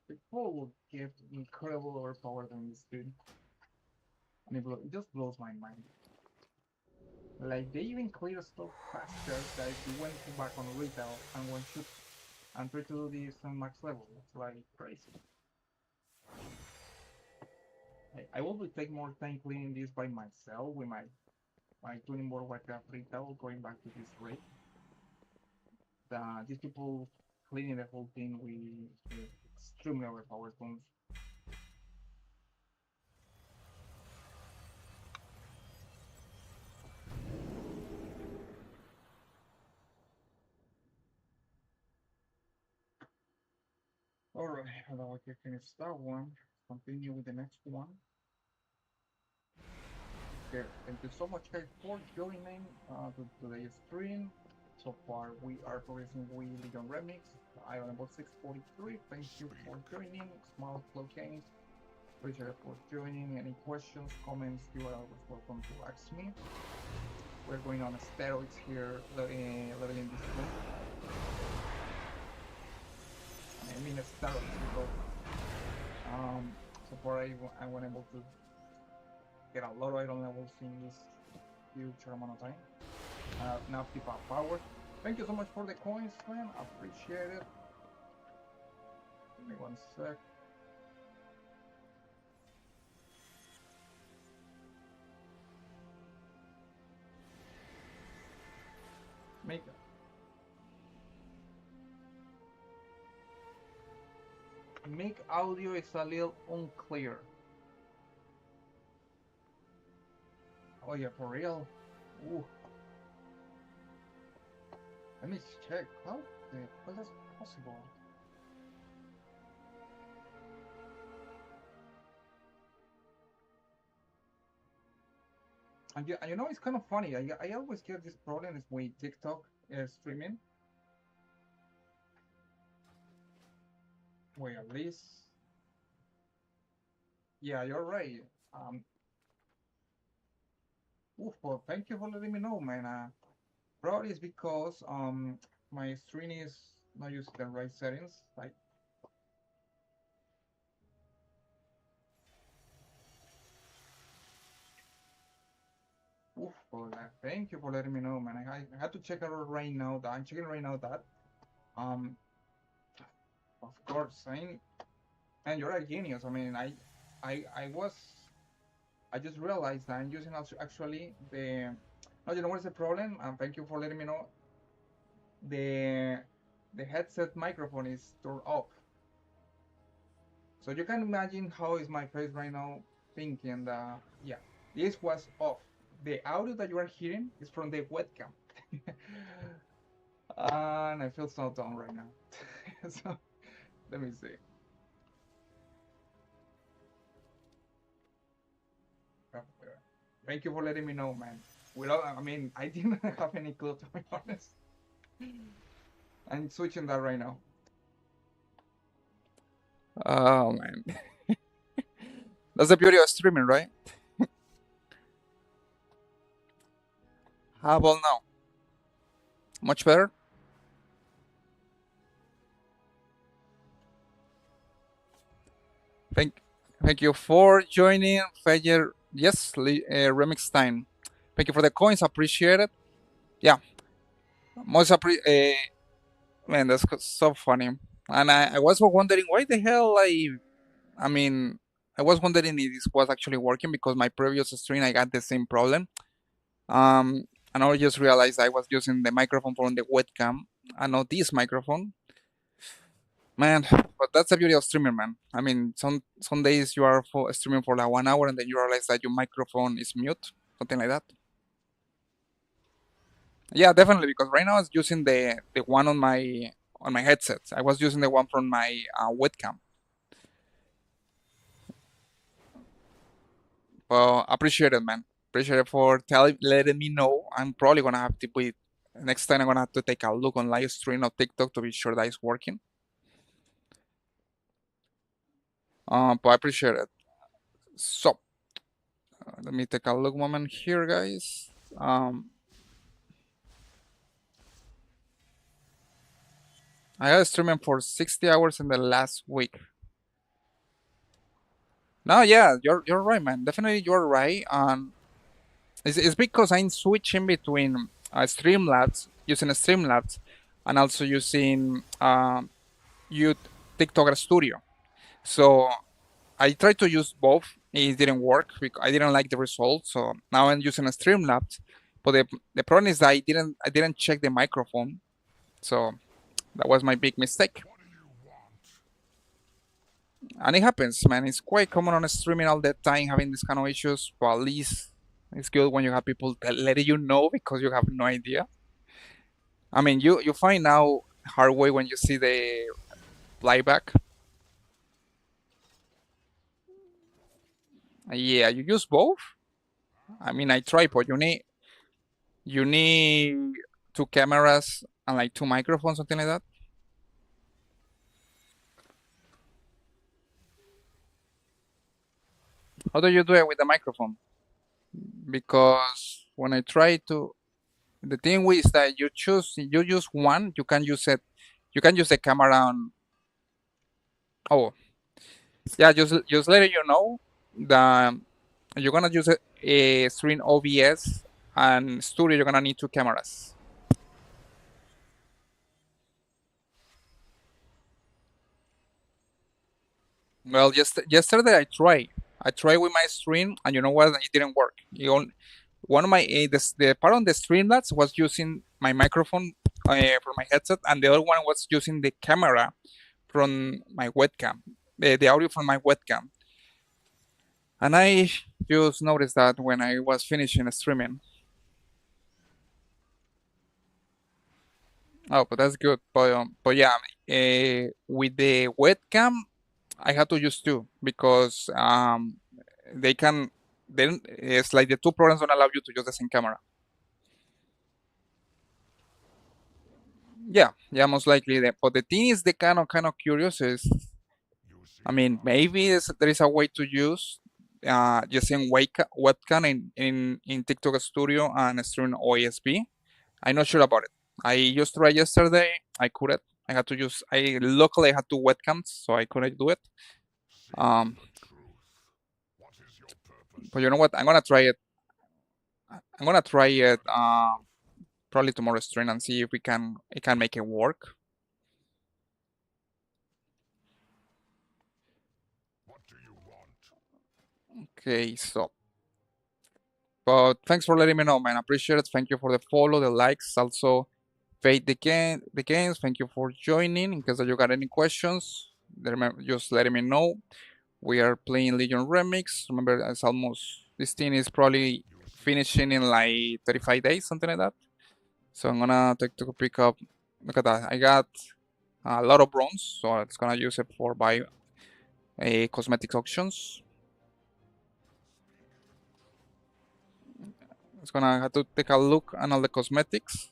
S1: People will get incredible overpowered in this dude. And it just blows my mind. Like they even clear stuff faster that if you went back on retail and one shoot and try to do this on max level. It's like crazy. I will take more time cleaning this by myself with my tuning more Warcraft retail going back to this rate. These people cleaning the whole thing with extremely overpowered guns. Alright, now I can finish that one. Continue with the next one. Okay, thank you so much, guys, for joining today's stream. So far, we are progressing with Legion Remix. I am about 643. Thank you for joining. Small Flow Games. Appreciate it for joining. Any questions, comments, you are always welcome to ask me. We're going on steroids here, leveling this room. I mean steroids because so far I was able to get a lot of iron levels in this huge amount of time. Now keep up power. Thank you so much for the coins, man. I appreciate it. Give me one sec. Make audio is a little unclear. Oh yeah, for real? Ooh. Let me check. How the hell is possible? And you know, it's kind of funny. I always get this problem with TikTok streaming. Wait, at least. Yeah, you're right. Well, thank you for letting me know, man. Probably it's because my stream is not using the right settings. Like, well, thank you for letting me know, man. I had to check it out right now. That I'm checking right now that um, of course, and you're a genius. I mean, I just realized that I'm using actually the. No, you know what's the problem? Thank you for letting me know. The the headset microphone is turned off. So you can imagine how is my face right now thinking that, yeah, this was off. The audio that you are hearing is from the webcam. And I feel so dumb right now. So let me see. Thank you for letting me know, man. I mean, I didn't have any clue, to be honest. I'm switching that right now. Oh man, that's the beauty of streaming, right? How about now? Much better? Thank, thank you for joining, Fajer. Yes, Remix time. Thank you for the coins. Appreciate it. Yeah, most man, that's so funny. And I was wondering why the hell I mean, I was wondering if this was actually working because my previous stream I got the same problem. And I just realized I was using the microphone from the webcam and not this microphone. Man, but that's the beauty of streaming, man. I mean, some days you are streaming for like 1 hour and then you realize that your microphone is mute, something like that. Yeah, definitely, because right now I was using the one on my headset. I was using the one from my webcam. Well, appreciate it, man. Appreciate it for letting me know. I'm probably gonna have to wait. Next time I'm gonna have to take a look on live stream of TikTok to be sure that it's working. But I appreciate it. So let me take a look moment here, guys. I was streaming for 60 hours in the last week. No, yeah, you're right, man. Definitely, you're right. It's because I'm switching between Streamlabs, using Streamlabs, and also using you TikToker Studio. So I tried to use both. It didn't work because I didn't like the results. So now I'm using a Streamlabs. But the problem is that I didn't check the microphone. So that was my big mistake. And it happens, man. It's quite common on streaming all the time having these kind of issues. But at least it's good when you have people letting you know because you have no idea. I mean, you find out hard way when you see the playback. Yeah, you use both.
S9: I mean, I try, but you need two cameras and like two microphones, something like that. How do you do it with the microphone? Because when I try to, the thing is that you use one, you can use the camera on. Oh, yeah, just letting you know that you're gonna use a stream OBS and Studio. You're gonna need two cameras. Well, just yesterday I tried with my stream, and you know what? It didn't work. One of my the part on the Streamlabs was using my microphone for my headset, and the other one was using the camera from my webcam, the audio from my webcam. And I just noticed that when I was finishing streaming. Oh, but that's good. But yeah, with the webcam, I had to use two because they can. Then it's like the two programs don't allow you to use the same camera. Yeah, yeah, most likely. But the thing is, the kind of curious is, I mean, maybe there is a way to use just in webcam in TikTok Studio and stream OSB. I'm not sure about it. I just tried yesterday. I couldn't. I had to use. I luckily had two webcams, so I couldn't do it. Um, but you know what? I'm gonna try it. I'm gonna try it probably tomorrow stream and see if I can make it work. Okay, so but thanks for letting me know, man. I appreciate it. Thank you for the follow, the likes, also fade the games. Thank you for joining. In case that you got any questions, just letting me know. We are playing Legion Remix. Remember, it's almost this thing is probably finishing in like 35 days, something like that. So I'm gonna take to pick up. Look at that. I got a lot of bronze, so it's gonna use it for buy a cosmetics auctions. It's gonna have to take a look at all the cosmetics.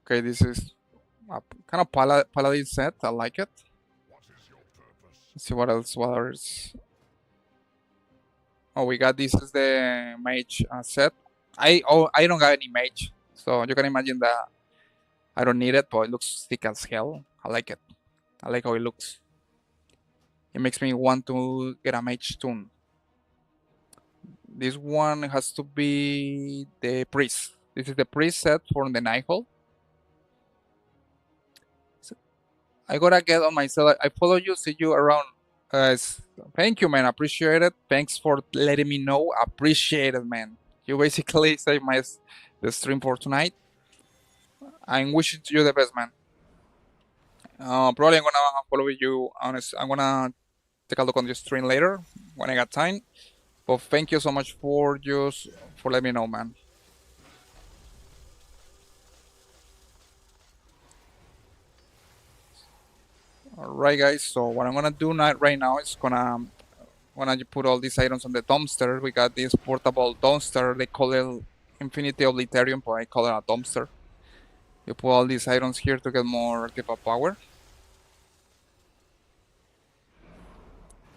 S9: Okay, this is a kind of paladin set. I like it. Let's see what else. What else? Oh, we got this is the mage set. I don't got any mage, so you can imagine that I don't need it, but it looks thick as hell. I like it. I like how it looks. It makes me want to get a mage tune. This one has to be the priest. This is the priest set for the Nighthold. I gotta get on myself. I follow you, see you around. Thank you, man. Appreciate it. Thanks for letting me know. Appreciate it, man. You basically saved the stream for tonight. I'm wishing you the best, man. Probably I'm gonna follow you. I'm gonna take a look on your stream later when I got time. But thank you so much for letting me know, man. Alright, guys. So what I'm gonna do right now is gonna put all these items on the dumpster. We got this portable dumpster. They call it Infinity Obliteraum, but I call it a dumpster. You put all these items here to get more type of power.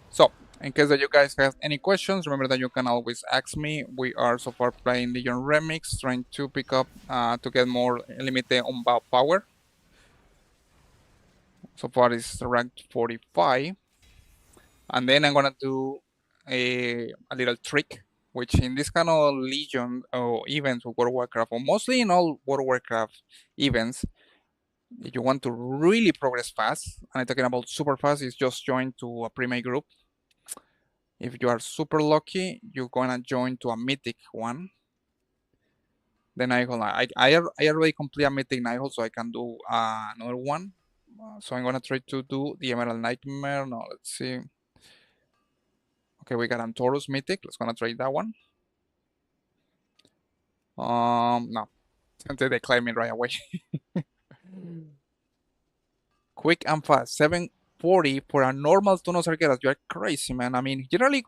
S9: So, in case that you guys have any questions, remember that you can always ask me. We are so far playing Legion Remix, trying to pick up to get more limited unbound power. So far it's ranked 45. And then I'm gonna do a little trick, which in this kind of Legion or events of World of Warcraft, or mostly in all World of Warcraft events, if you want to really progress fast, and I'm talking about super fast, is just join to a pre-made group. If you are super lucky, you're gonna join to a mythic one. Then I already complete a mythic Nighthold, so I can do another one. So I'm gonna try to do the Emerald Nightmare. No, let's see. Okay, we got Antorus Mythic. Let's gonna try that one. No. They decline me right away. Quick and fast. 740 for a normal Tunos Arqueras. You're crazy, man. I mean, generally,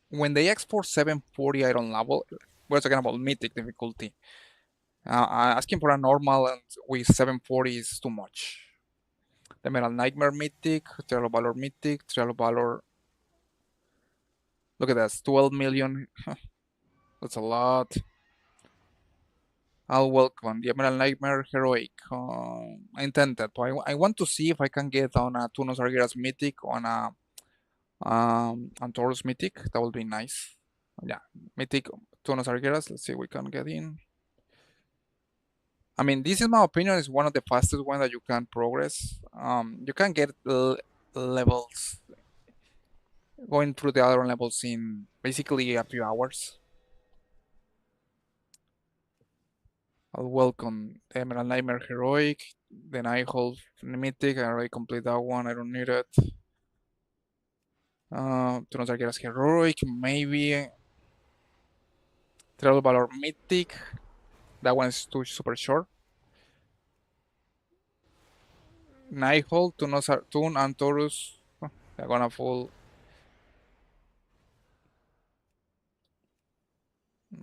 S9: when they ask for 740 iron level, we're talking about mythic difficulty. Asking for a normal and with 740 is too much. The Metal Nightmare Mythic, Trial of Valor Mythic, Trial of Valor. Look at that, 12 million. That's a lot. I'll welcome the Emerald Nightmare Heroic. Intended. I want to see if I can get on a Tunos Argeras Mythic on a on Taurus Mythic. That would be nice. Yeah, Mythic Tunos Argeras. Let's see if we can get in. I mean, this is my opinion. Is one of the fastest one that you can progress. You can get levels going through the other levels in basically a few hours. I'll welcome the Emerald Nightmare Heroic, the Nighthold Mythic. I already complete that one. I don't need it. Tunos Arqueras Heroic, maybe. Trial Valor Mythic. That one is too super short. Nighthold, Tun and Taurus. They're gonna fall.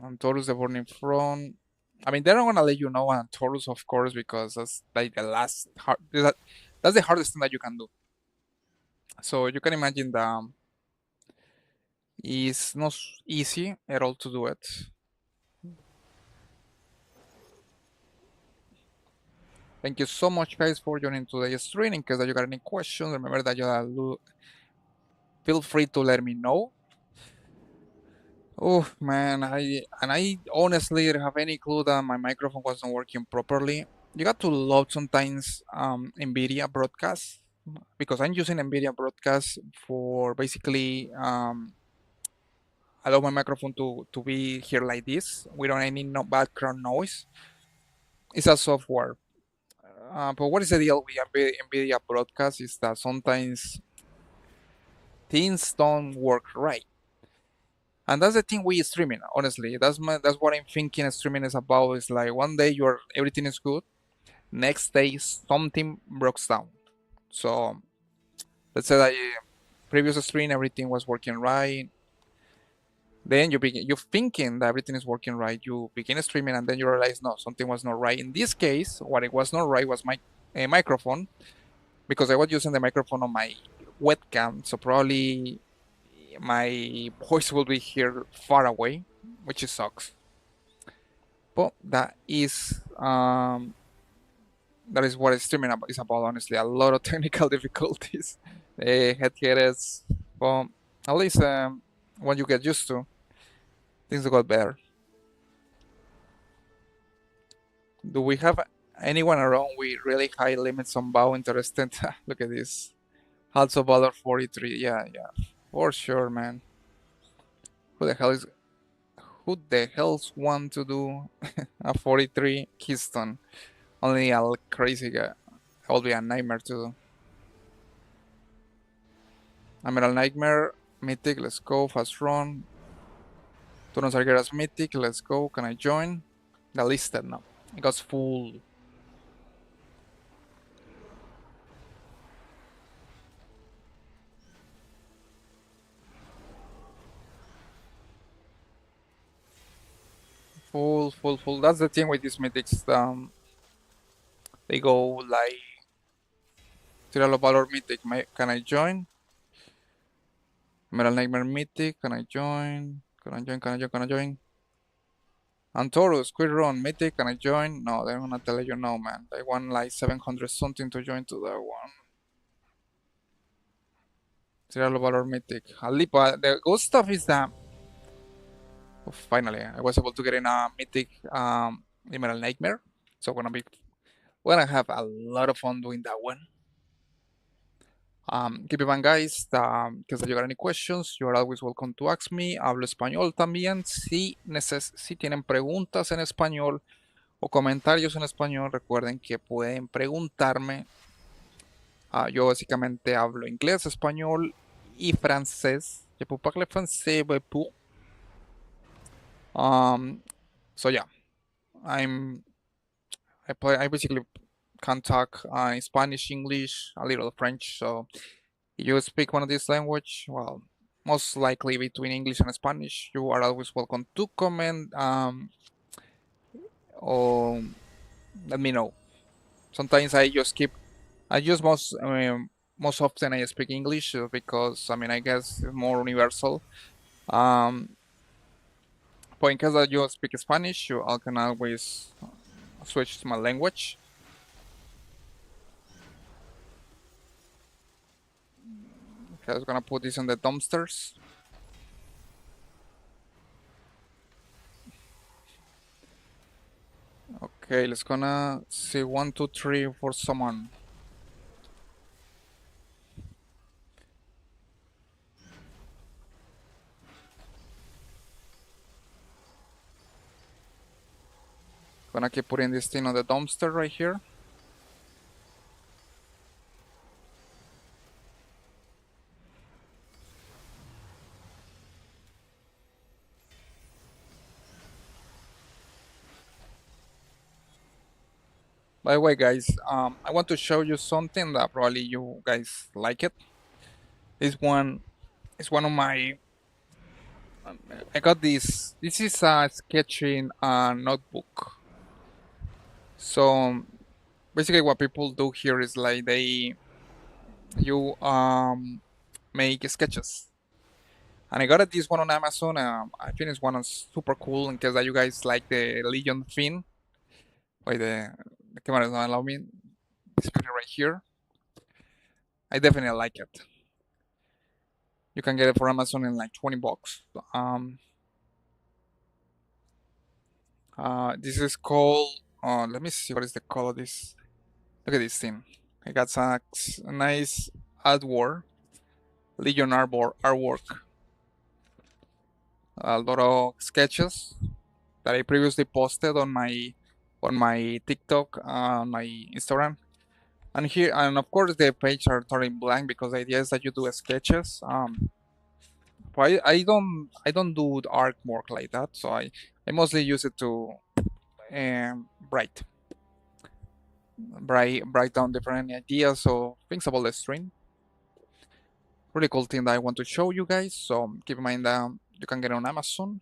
S9: And Taurus, the Burning Throne. I mean, they're not gonna let you know on Taurus, of course, because that's like the last hard. That's the hardest thing that you can do. So you can imagine that it's not easy at all to do it. Thank you so much, guys, for joining today's stream. In case that you got any questions, remember that you feel free to let me know. Oh man, I honestly didn't have any clue that my microphone wasn't working properly. You got to load sometimes NVIDIA broadcast because I'm using NVIDIA broadcast for basically allow my microphone to be here like this without any no background noise. It's a software. But what is the deal with NVIDIA broadcast is that sometimes things don't work right. And that's the thing we streaming, honestly. That's what I'm thinking streaming is about. It's like one day everything is good, next day something breaks down. So let's say that previous stream everything was working right. Then you're thinking that everything is working right. You begin streaming and then you realize no, something was not right. In this case, what it was not right was my microphone, because I was using the microphone on my webcam. So probably my voice will be here far away, which sucks. But that is what streaming is about. Honestly, a lot of technical difficulties, headgears. But at least when you get used to, things got better. Do we have anyone around with really high limits on bow interested? Look at this. Halts of Valor 43. Yeah, for sure, man. Who the hell's want to do a 43 Keystone? Only a crazy guy. That will be a nightmare to do. Emerald Nightmare, Mythic, let's go, fast run. Tunos Argeras Mythic, let's go, can I join? The listed now. It got full. Full. That's the thing with these mythics. They go like Trial of Valor Mythic. Can I join? Emerald Nightmare Mythic. Can I join? Can I join? And Taurus, Quick Run Mythic. Can I join? No, they're gonna tell you no, man. They want like 700 something to join to that one. Trial of Valor Mythic. Alipa. The good stuff is that finally I was able to get in a Mythic Emerald Nightmare. So we're gonna have a lot of fun doing that one. Keep in mind, guys, que si llegan any questions, you are always welcome to ask me. Hablo español también. Si tienen preguntas en español o comentarios en español, recuerden que pueden preguntarme. Yo básicamente hablo inglés, español y francés. Je peux parler français beaucoup. So yeah, I basically can talk Spanish, English, a little French. So if you speak one of these language, well, most likely between English and Spanish, you are always welcome to comment or let me know. Sometimes I just most often I speak English because I mean I guess it's more universal. Um, but in case that you speak Spanish, I can always switch to my language. Okay, I was gonna put this in the dumpsters. Okay, let's gonna see 1, 2, 3 for someone. Gonna keep putting this thing on the dumpster right here. By the way, guys, I want to show you something that probably you guys like it. This one is one of my. I got this. This is a sketching notebook. So basically, what people do here is like you make sketches. And I got this one on Amazon. I think it's one is super cool in case that you guys like the Legion theme. Wait, the camera does not allow me. This video right here. I definitely like it. You can get it for Amazon in like 20 bucks. This is called. Let me see what is the color of this. Look at this thing. I got some nice artwork, Legion artwork. A lot of sketches that I previously posted on my TikTok, on my Instagram, and here, and of course the page are turning blank because the idea is that you do sketches. But I don't do the artwork like that, so I mostly use it to write write down different ideas or things about the stream. Really cool thing that I want to show you guys. So keep in mind that you can get it on Amazon.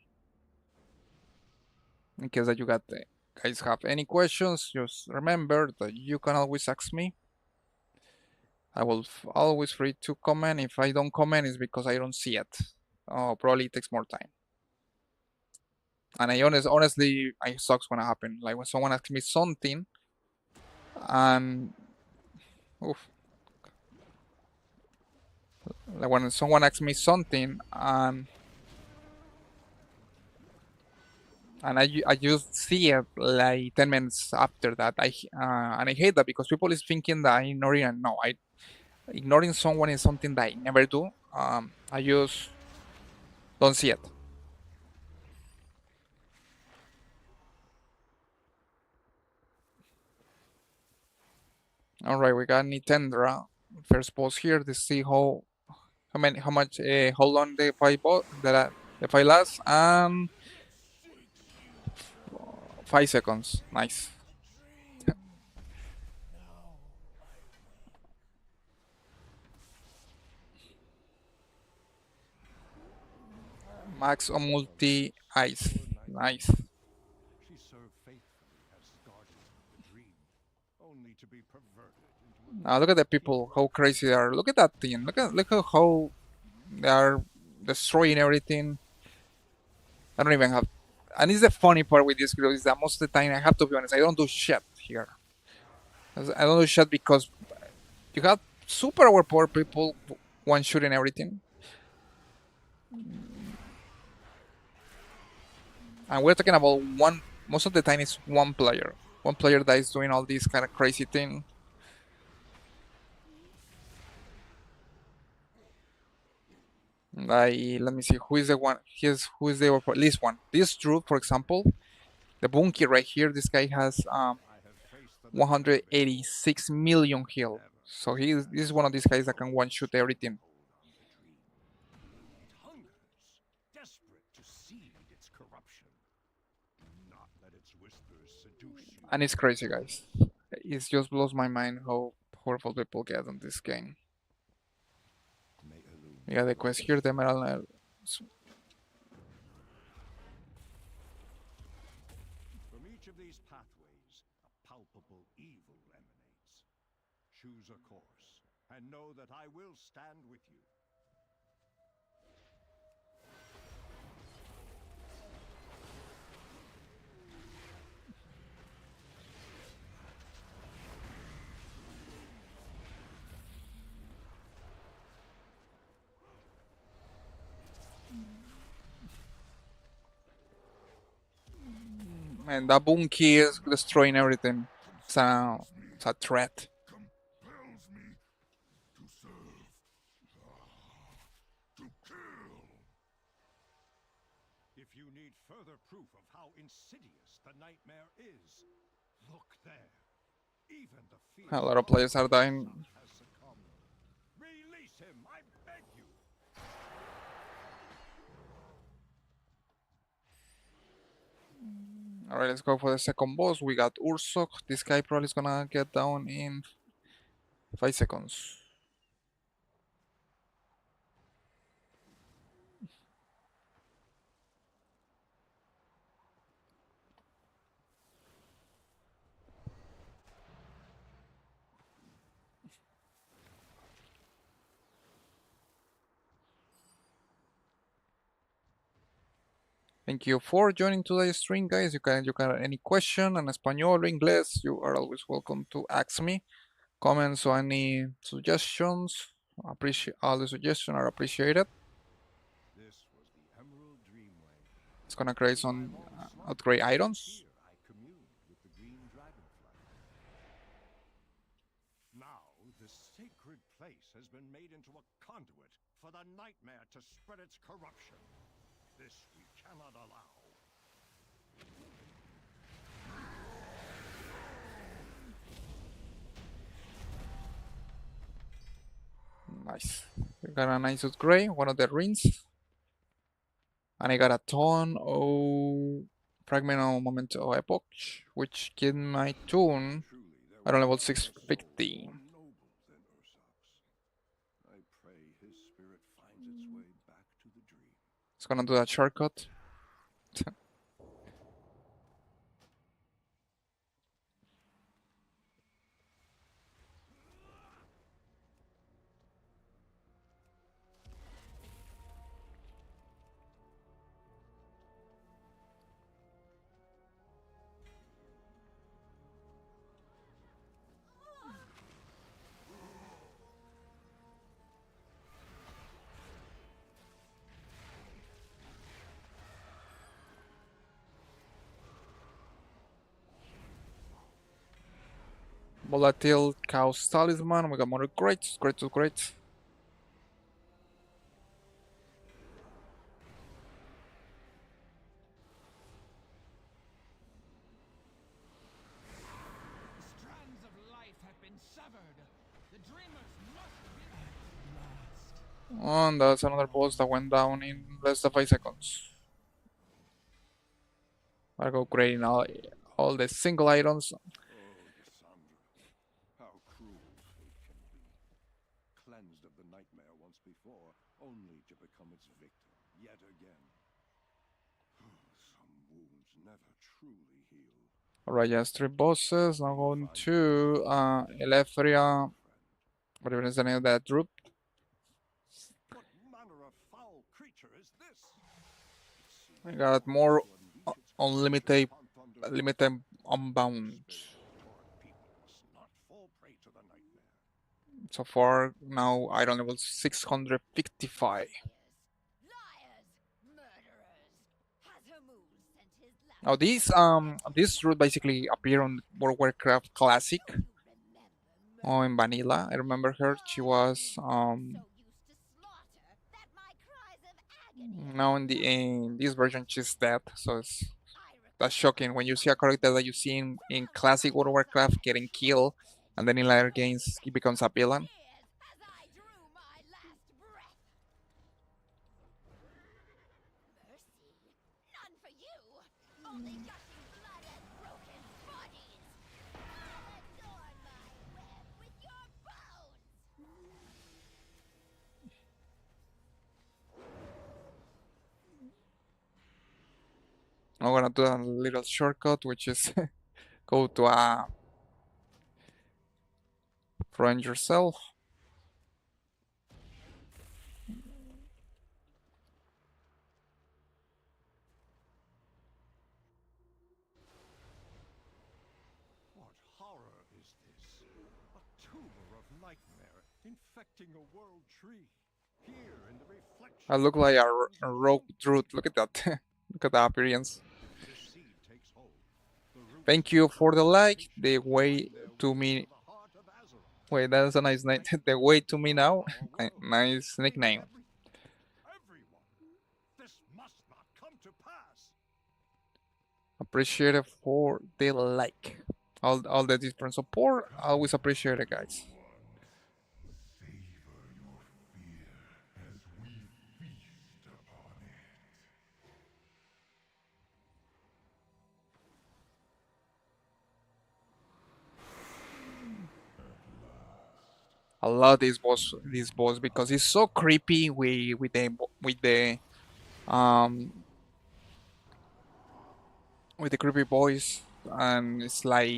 S9: In case that you guys have any questions, just remember that you can always ask me. I will always free to comment. If I don't comment, it's because I don't see it. Oh, probably it takes more time. And honestly, I sucks when it happen. Like when someone asks me something, and oof, like when someone asks me something, and I just see it like 10 minutes after that. And I hate that because people is thinking that I ignoring it. No, I ignoring someone is something that I never do. I just don't see it. All right, we got Nintendra first post here to see how long the fight lasts, and 5 seconds. Nice. Max on multi ice. Nice.
S4: She so faithfully has guarded the dream, only to be perverted into
S9: Now look at the people, how crazy they are. Look at that thing. Look at how they are destroying everything. I don't even have. And it's the funny part with this group is that most of the time I have to be honest, I don't do shit here. I don't do shit because you have super overpowered people one shooting everything. And we're talking about one. Most of the time it's one player. One player that is doing all these kind of crazy thing. Let me see who is the one. Who is the least one. This Drew, for example, the Bunky right here. This guy has 186 million heal. So this is one of these guys that can one shoot everything.
S4: desperate to seed its corruption. Not let its whispers seduce you.
S9: And it's crazy, guys. it just blows my mind how powerful people get on this game. We got the quest here, the Emerald.
S4: From each of these pathways, a palpable evil emanates. Choose a course, and know that I will stand with you.
S9: And that boom key is destroying everything. It's a threat.
S4: Compels me to serve, to kill. If you need further proof of how insidious the nightmare is, look there. Even the fear
S9: A lot of players are dying.
S4: has succumbed. Release him, I beg you.
S9: Alright, let's go for the second boss. We got Ursok. This guy probably is gonna get down in 5 seconds. Thank you for joining today's stream, guys. You can any question in español or inglés, you are always welcome to ask me. Comments or any suggestions. Appreciate all the suggestions are appreciated.
S4: This was the Emerald Dreamway.
S9: It's gonna create some upgrade items.
S4: Here I communed with the green dragonfly. Now, the sacred place has been made into a conduit for the nightmare to spread its corruption. This we cannot allow.
S9: Nice. We got a nice upgrade, one of the rings. And I got a ton of fragment of moment of epoch, which give my tune at level 650.
S4: I pray his spirit finds its way back to the dream.
S9: It's gonna do that shortcut. Volatile Chaos Talisman. We got more greats, great.
S2: Strands of life have been severed. The dreamers must be at last.
S9: And that's another boss that went down in less than 5 seconds. I'll go grading all the single items.
S4: Oh, Cassandra, how cruel fate can be. Cleansed of the nightmare once before, only to become its victim yet again. Some wounds never truly heal.
S9: Alright, just 3 bosses. Now going to Elefria. Whatever is the name of that group.
S4: What manner of foul creature is this?
S9: I got more unlimited, limited unbound. So far now item level 655. Now this route basically appeared on World of Warcraft Classic or in Vanilla. I remember her. She was now in this version she's dead, so that's shocking when you see a character that you see in classic World of Warcraft getting killed, and then in later games he becomes a villain. I'm gonna do a little shortcut, which is go to friend yourself.
S4: What horror is this? A tumor of nightmare infecting a world tree. Here in the reflection.
S9: I look like a rogue druid. Look at that. Look at the appearance.
S4: If this seed takes hold, the roots
S9: Thank you for the like. The
S4: will
S9: way
S4: find their
S9: to
S4: way
S9: me.
S4: the heart of Azeroth.
S9: Wait, that's a nice name. The way to me now. Nice nickname.
S4: Everyone, this must not come to pass.
S9: Appreciate it for the like. All the different support. Always appreciate it, guys. I love this boss because it's so creepy um with the creepy voice, and it's like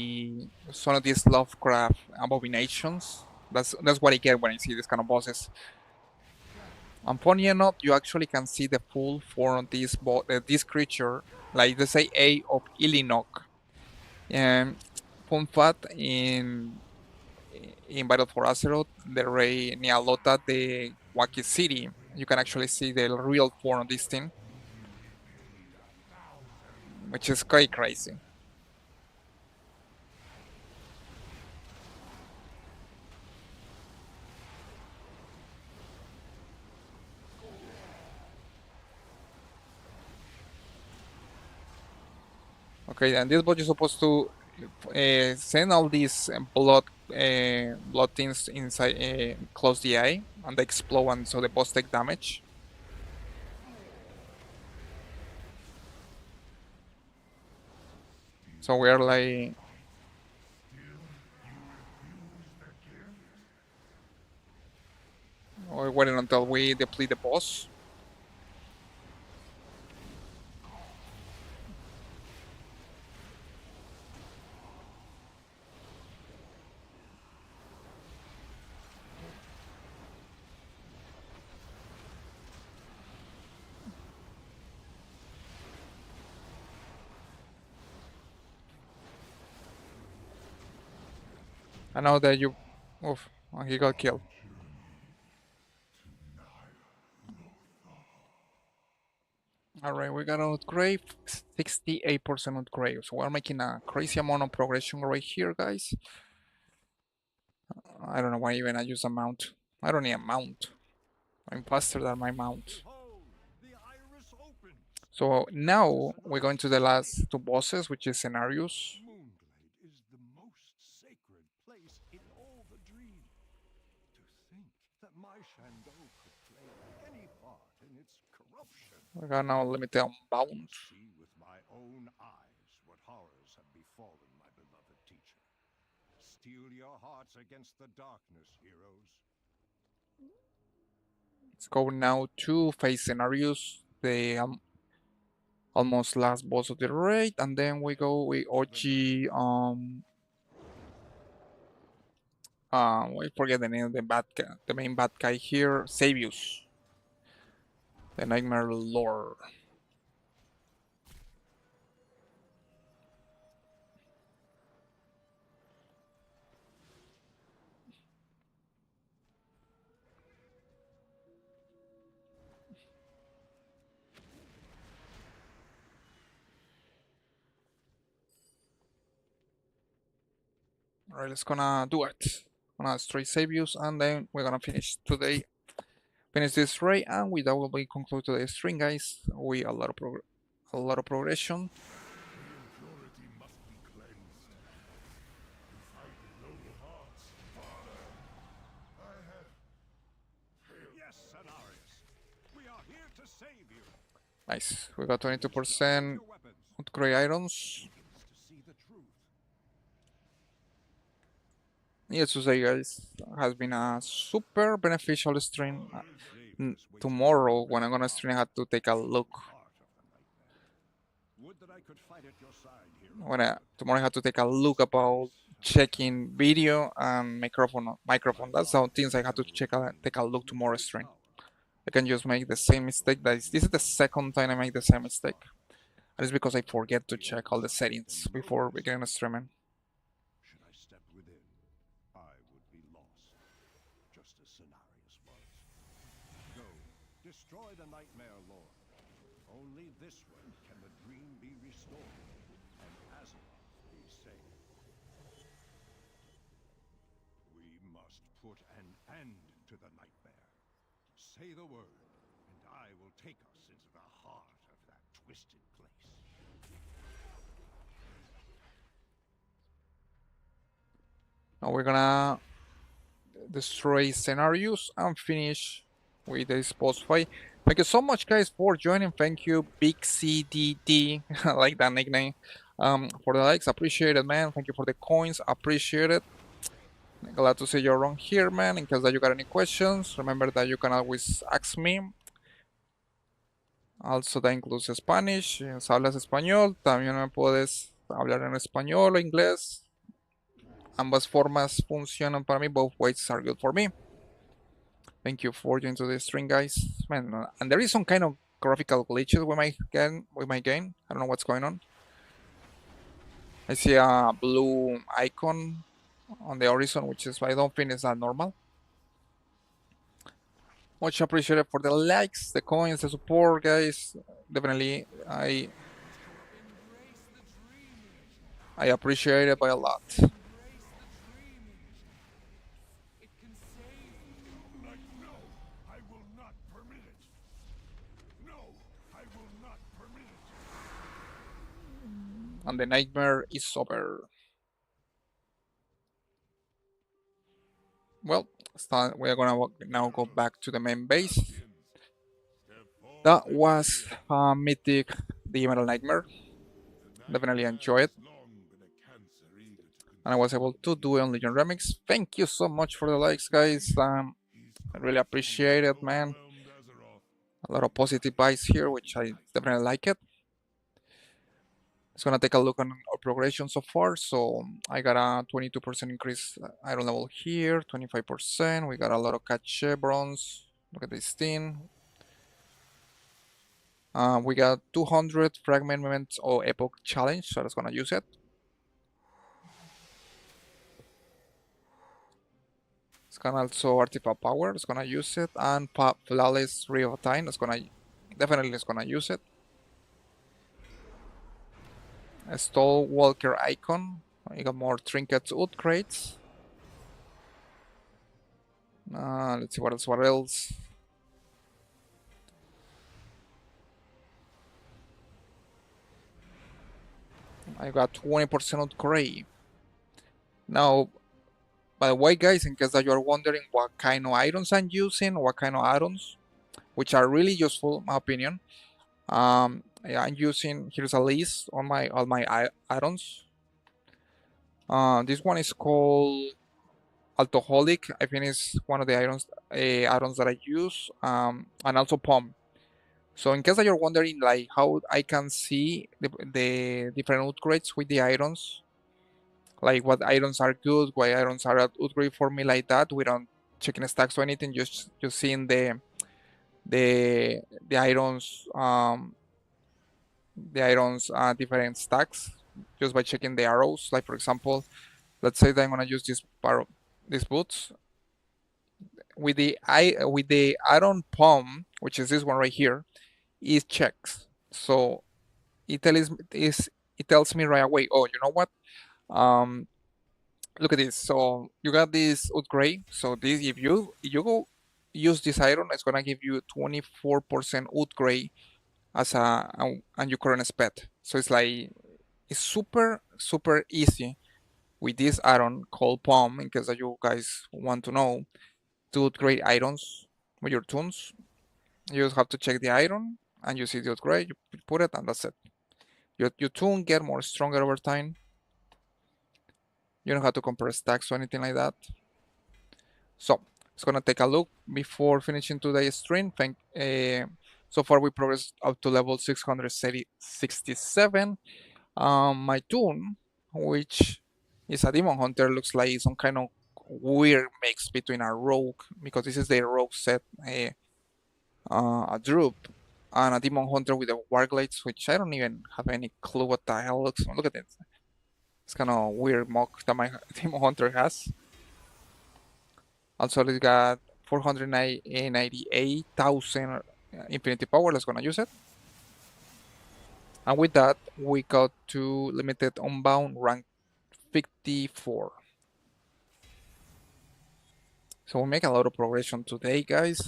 S9: some of these Lovecraft abominations. That's what I get when I see this kind of bosses. And funny enough, you actually can see the full form of this creature, like let's say A of Illinois. And fun fact, in Battle for Azeroth, the Rey Nialota, the Wacky City, you can actually see the real form of this thing, which is quite crazy. Okay, and this bot is supposed to send all these blood things inside, close the eye, and they explode, and so the boss take damage. So we are like we're waiting until we deplete the boss. I know that you. Oof, he got killed. Alright, we got an upgrade, 68% upgrade. So we're making a crazy amount of progression right here, guys. I don't know why even I use a mount. I don't need a mount. I'm faster than my mount.
S4: Behold, the iris opens.
S9: So now we're going to the last two bosses, which is scenarios.
S4: Moonglade is the most sacred place in all the dream. To think that my Shango could play any part in its corruption.
S9: We got now limited on bound.
S4: See with my own eyes what horrors have befallen my beloved teacher. Steel your hearts against the darkness, heroes.
S9: Let's go now to face scenarios. The almost last boss of the raid, and then we go with Ochi. We forget the name of the bad guy, the main bad guy here, Savius, the Nightmare Lord. Alright, let's gonna do it. Gonna straight Savius, and then we're gonna finish today. Finish this raid, and with that will be conclude today's stream, guys. We a lot of progression.
S4: Yes, Cenarius. We are here to save you.
S9: Nice. We got 22%
S4: Your weapons.
S9: upgrade items.
S4: To see the truth.
S9: Yes, to say, guys, has been a super beneficial stream. Tomorrow, when I'm gonna stream, I have to take a look.
S4: Heart of the nightmare. Would that I could fight at your side here.
S9: Tomorrow I have to take a look about checking video and microphone. That's how things I have to take a look tomorrow stream. I can just make the same mistake. This is the second time I make the same mistake. And it's because I forget to check all the settings before beginning streaming.
S4: Should I step within, I would be lost, just as Cenarius was. Go, destroy the Nightmare Lord. Only this way can the dream be restored, and Azeroth be saved. We must put an end to the nightmare. Say the word, and I will take us into the heart of that twisted place.
S9: Now we're gonna destroy scenarios and finish with this boss fight. Thank you so much, guys, for joining. Thank you, Big CDD, I like that nickname. For the likes, appreciate it, man. Thank you for the coins, appreciate it. Glad to see you around here, man. In case that you got any questions, remember that you can always ask me. Also, that includes Spanish. Si hablas español, también me puedes hablar en español o inglés. Ambas formas funcionan para mí. Both ways are good for me. Thank you for joining the stream, guys. Man, and there is some kind of graphical glitches we might gain. I don't know what's going on. I see a blue icon on the horizon, which is I don't think is that normal. Much appreciated for the likes, the coins, the support, guys. Definitely, I appreciate it by a lot. And the nightmare is over. Well, we're gonna now go back to the main base. That was Mythic, the Emerald Nightmare. Definitely enjoy it. And I was able to do it on Legion Remix. Thank you so much for the likes, guys. I really appreciate it, man. A lot of positive vibes here, which I definitely like it. It's gonna take a look on our progression so far. So I got a 22% increase iron level here, 25%. We got a lot of cache bronze. Look at this thing. We got 200 fragment moments or epoch challenge, so that's gonna use it. It's gonna also artifact power. It's gonna use it, and flawless ray of time. It's gonna use it. A Stall Walker icon. You got more trinkets, wood crates. Let's see what else. I got 20% wood crate. Now, by the way, guys, in case that you are wondering what kind of items I'm using, what kind of add-ons, which are really useful, in my opinion. Yeah, I'm using, here's a list on all my add-ons. This one is called Alcoholic. I think it's one of the add-ons that I use, and also Palm. So in case that you're wondering like how I can see the different upgrades with the items, like what items are good, what items are upgrade for me like that, without checking stacks or anything, just seeing the items different stacks just by checking the arrows. Like for example, let's say that I'm gonna use these boots with the iron palm, which is this one right here, is checks. So it tells me right away, oh, you know what? Look at this. So you got this upgrade. So this, if you go use this iron, it's gonna give you 24% upgrade as and your current spec. So it's super easy with this iron called Palm, in case that you guys want to know, to upgrade items with your tunes. You just have to check the iron and you see the upgrade, you put it, and that's it. Your tune get more stronger over time. You don't have to compare stacks or anything like that. So it's gonna take a look before finishing today's stream. So far we progressed up to level 667. My toon, which is a demon hunter, looks like some kind of weird mix between a rogue, because this is the rogue set, a druid, and a demon hunter with a warglades, which I don't even have any clue what the hell looks. Look at this. It's kind of weird mock that my demon hunter has. Also, it's got 498,000 infinity power. Let's gonna use it. And with that, we got to limited unbound rank 54. So we make a lot of progression today, guys.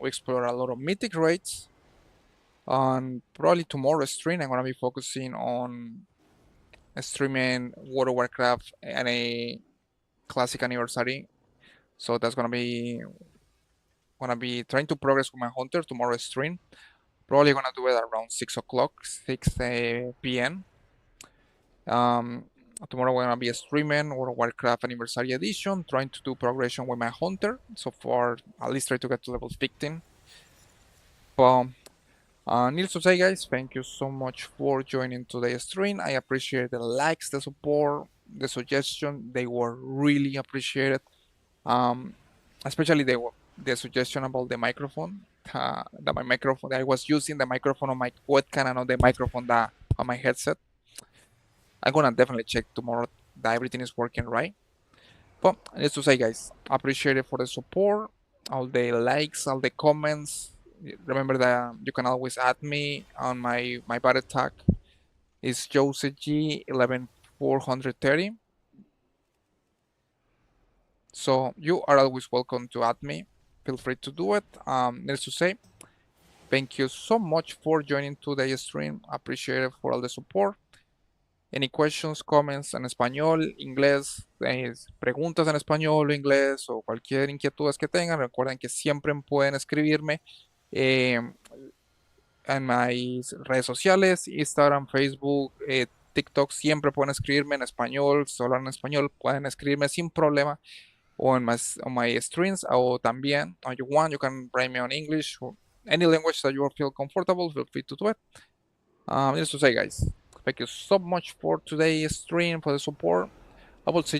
S9: We explore a lot of mythic raids. And probably tomorrow's stream, I'm gonna be focusing on streaming World of Warcraft and a classic anniversary. So that's gonna be trying to progress with my hunter tomorrow's stream. Probably gonna do it around 6 o'clock, 6 p.m. Tomorrow we're gonna be streaming World of Warcraft Anniversary Edition, trying to do progression with my hunter. So far, at least try to get to level 15. But needless to say, guys, thank you so much for joining today's stream. I appreciate the likes, the support, the suggestion. They were really appreciated. Especially the suggestion about the microphone. That my microphone, that I was using the microphone on my webcam and not the microphone that on my headset. I'm gonna definitely check tomorrow that everything is working right. But needless to say, guys, appreciate it for the support, all the likes, all the comments. Remember that you can always add me on my battle tag. It's JosG11430. So you are always welcome to add me. Feel free to do it. Needless to say, thank you so much for joining today's stream. Appreciate it for all the support. Any questions, comments en español, inglés, preguntas en español o inglés o cualquier inquietudes que tengan, recuerden que siempre pueden escribirme en mis redes sociales, Instagram, Facebook, TikTok, siempre pueden escribirme en español, solo en español, pueden escribirme sin problema, o en my streams, o también, if you want, you can write me on English, or any language that you feel comfortable, feel free to do it. Just to say, guys, thank you so much for today's stream, for the support. I will see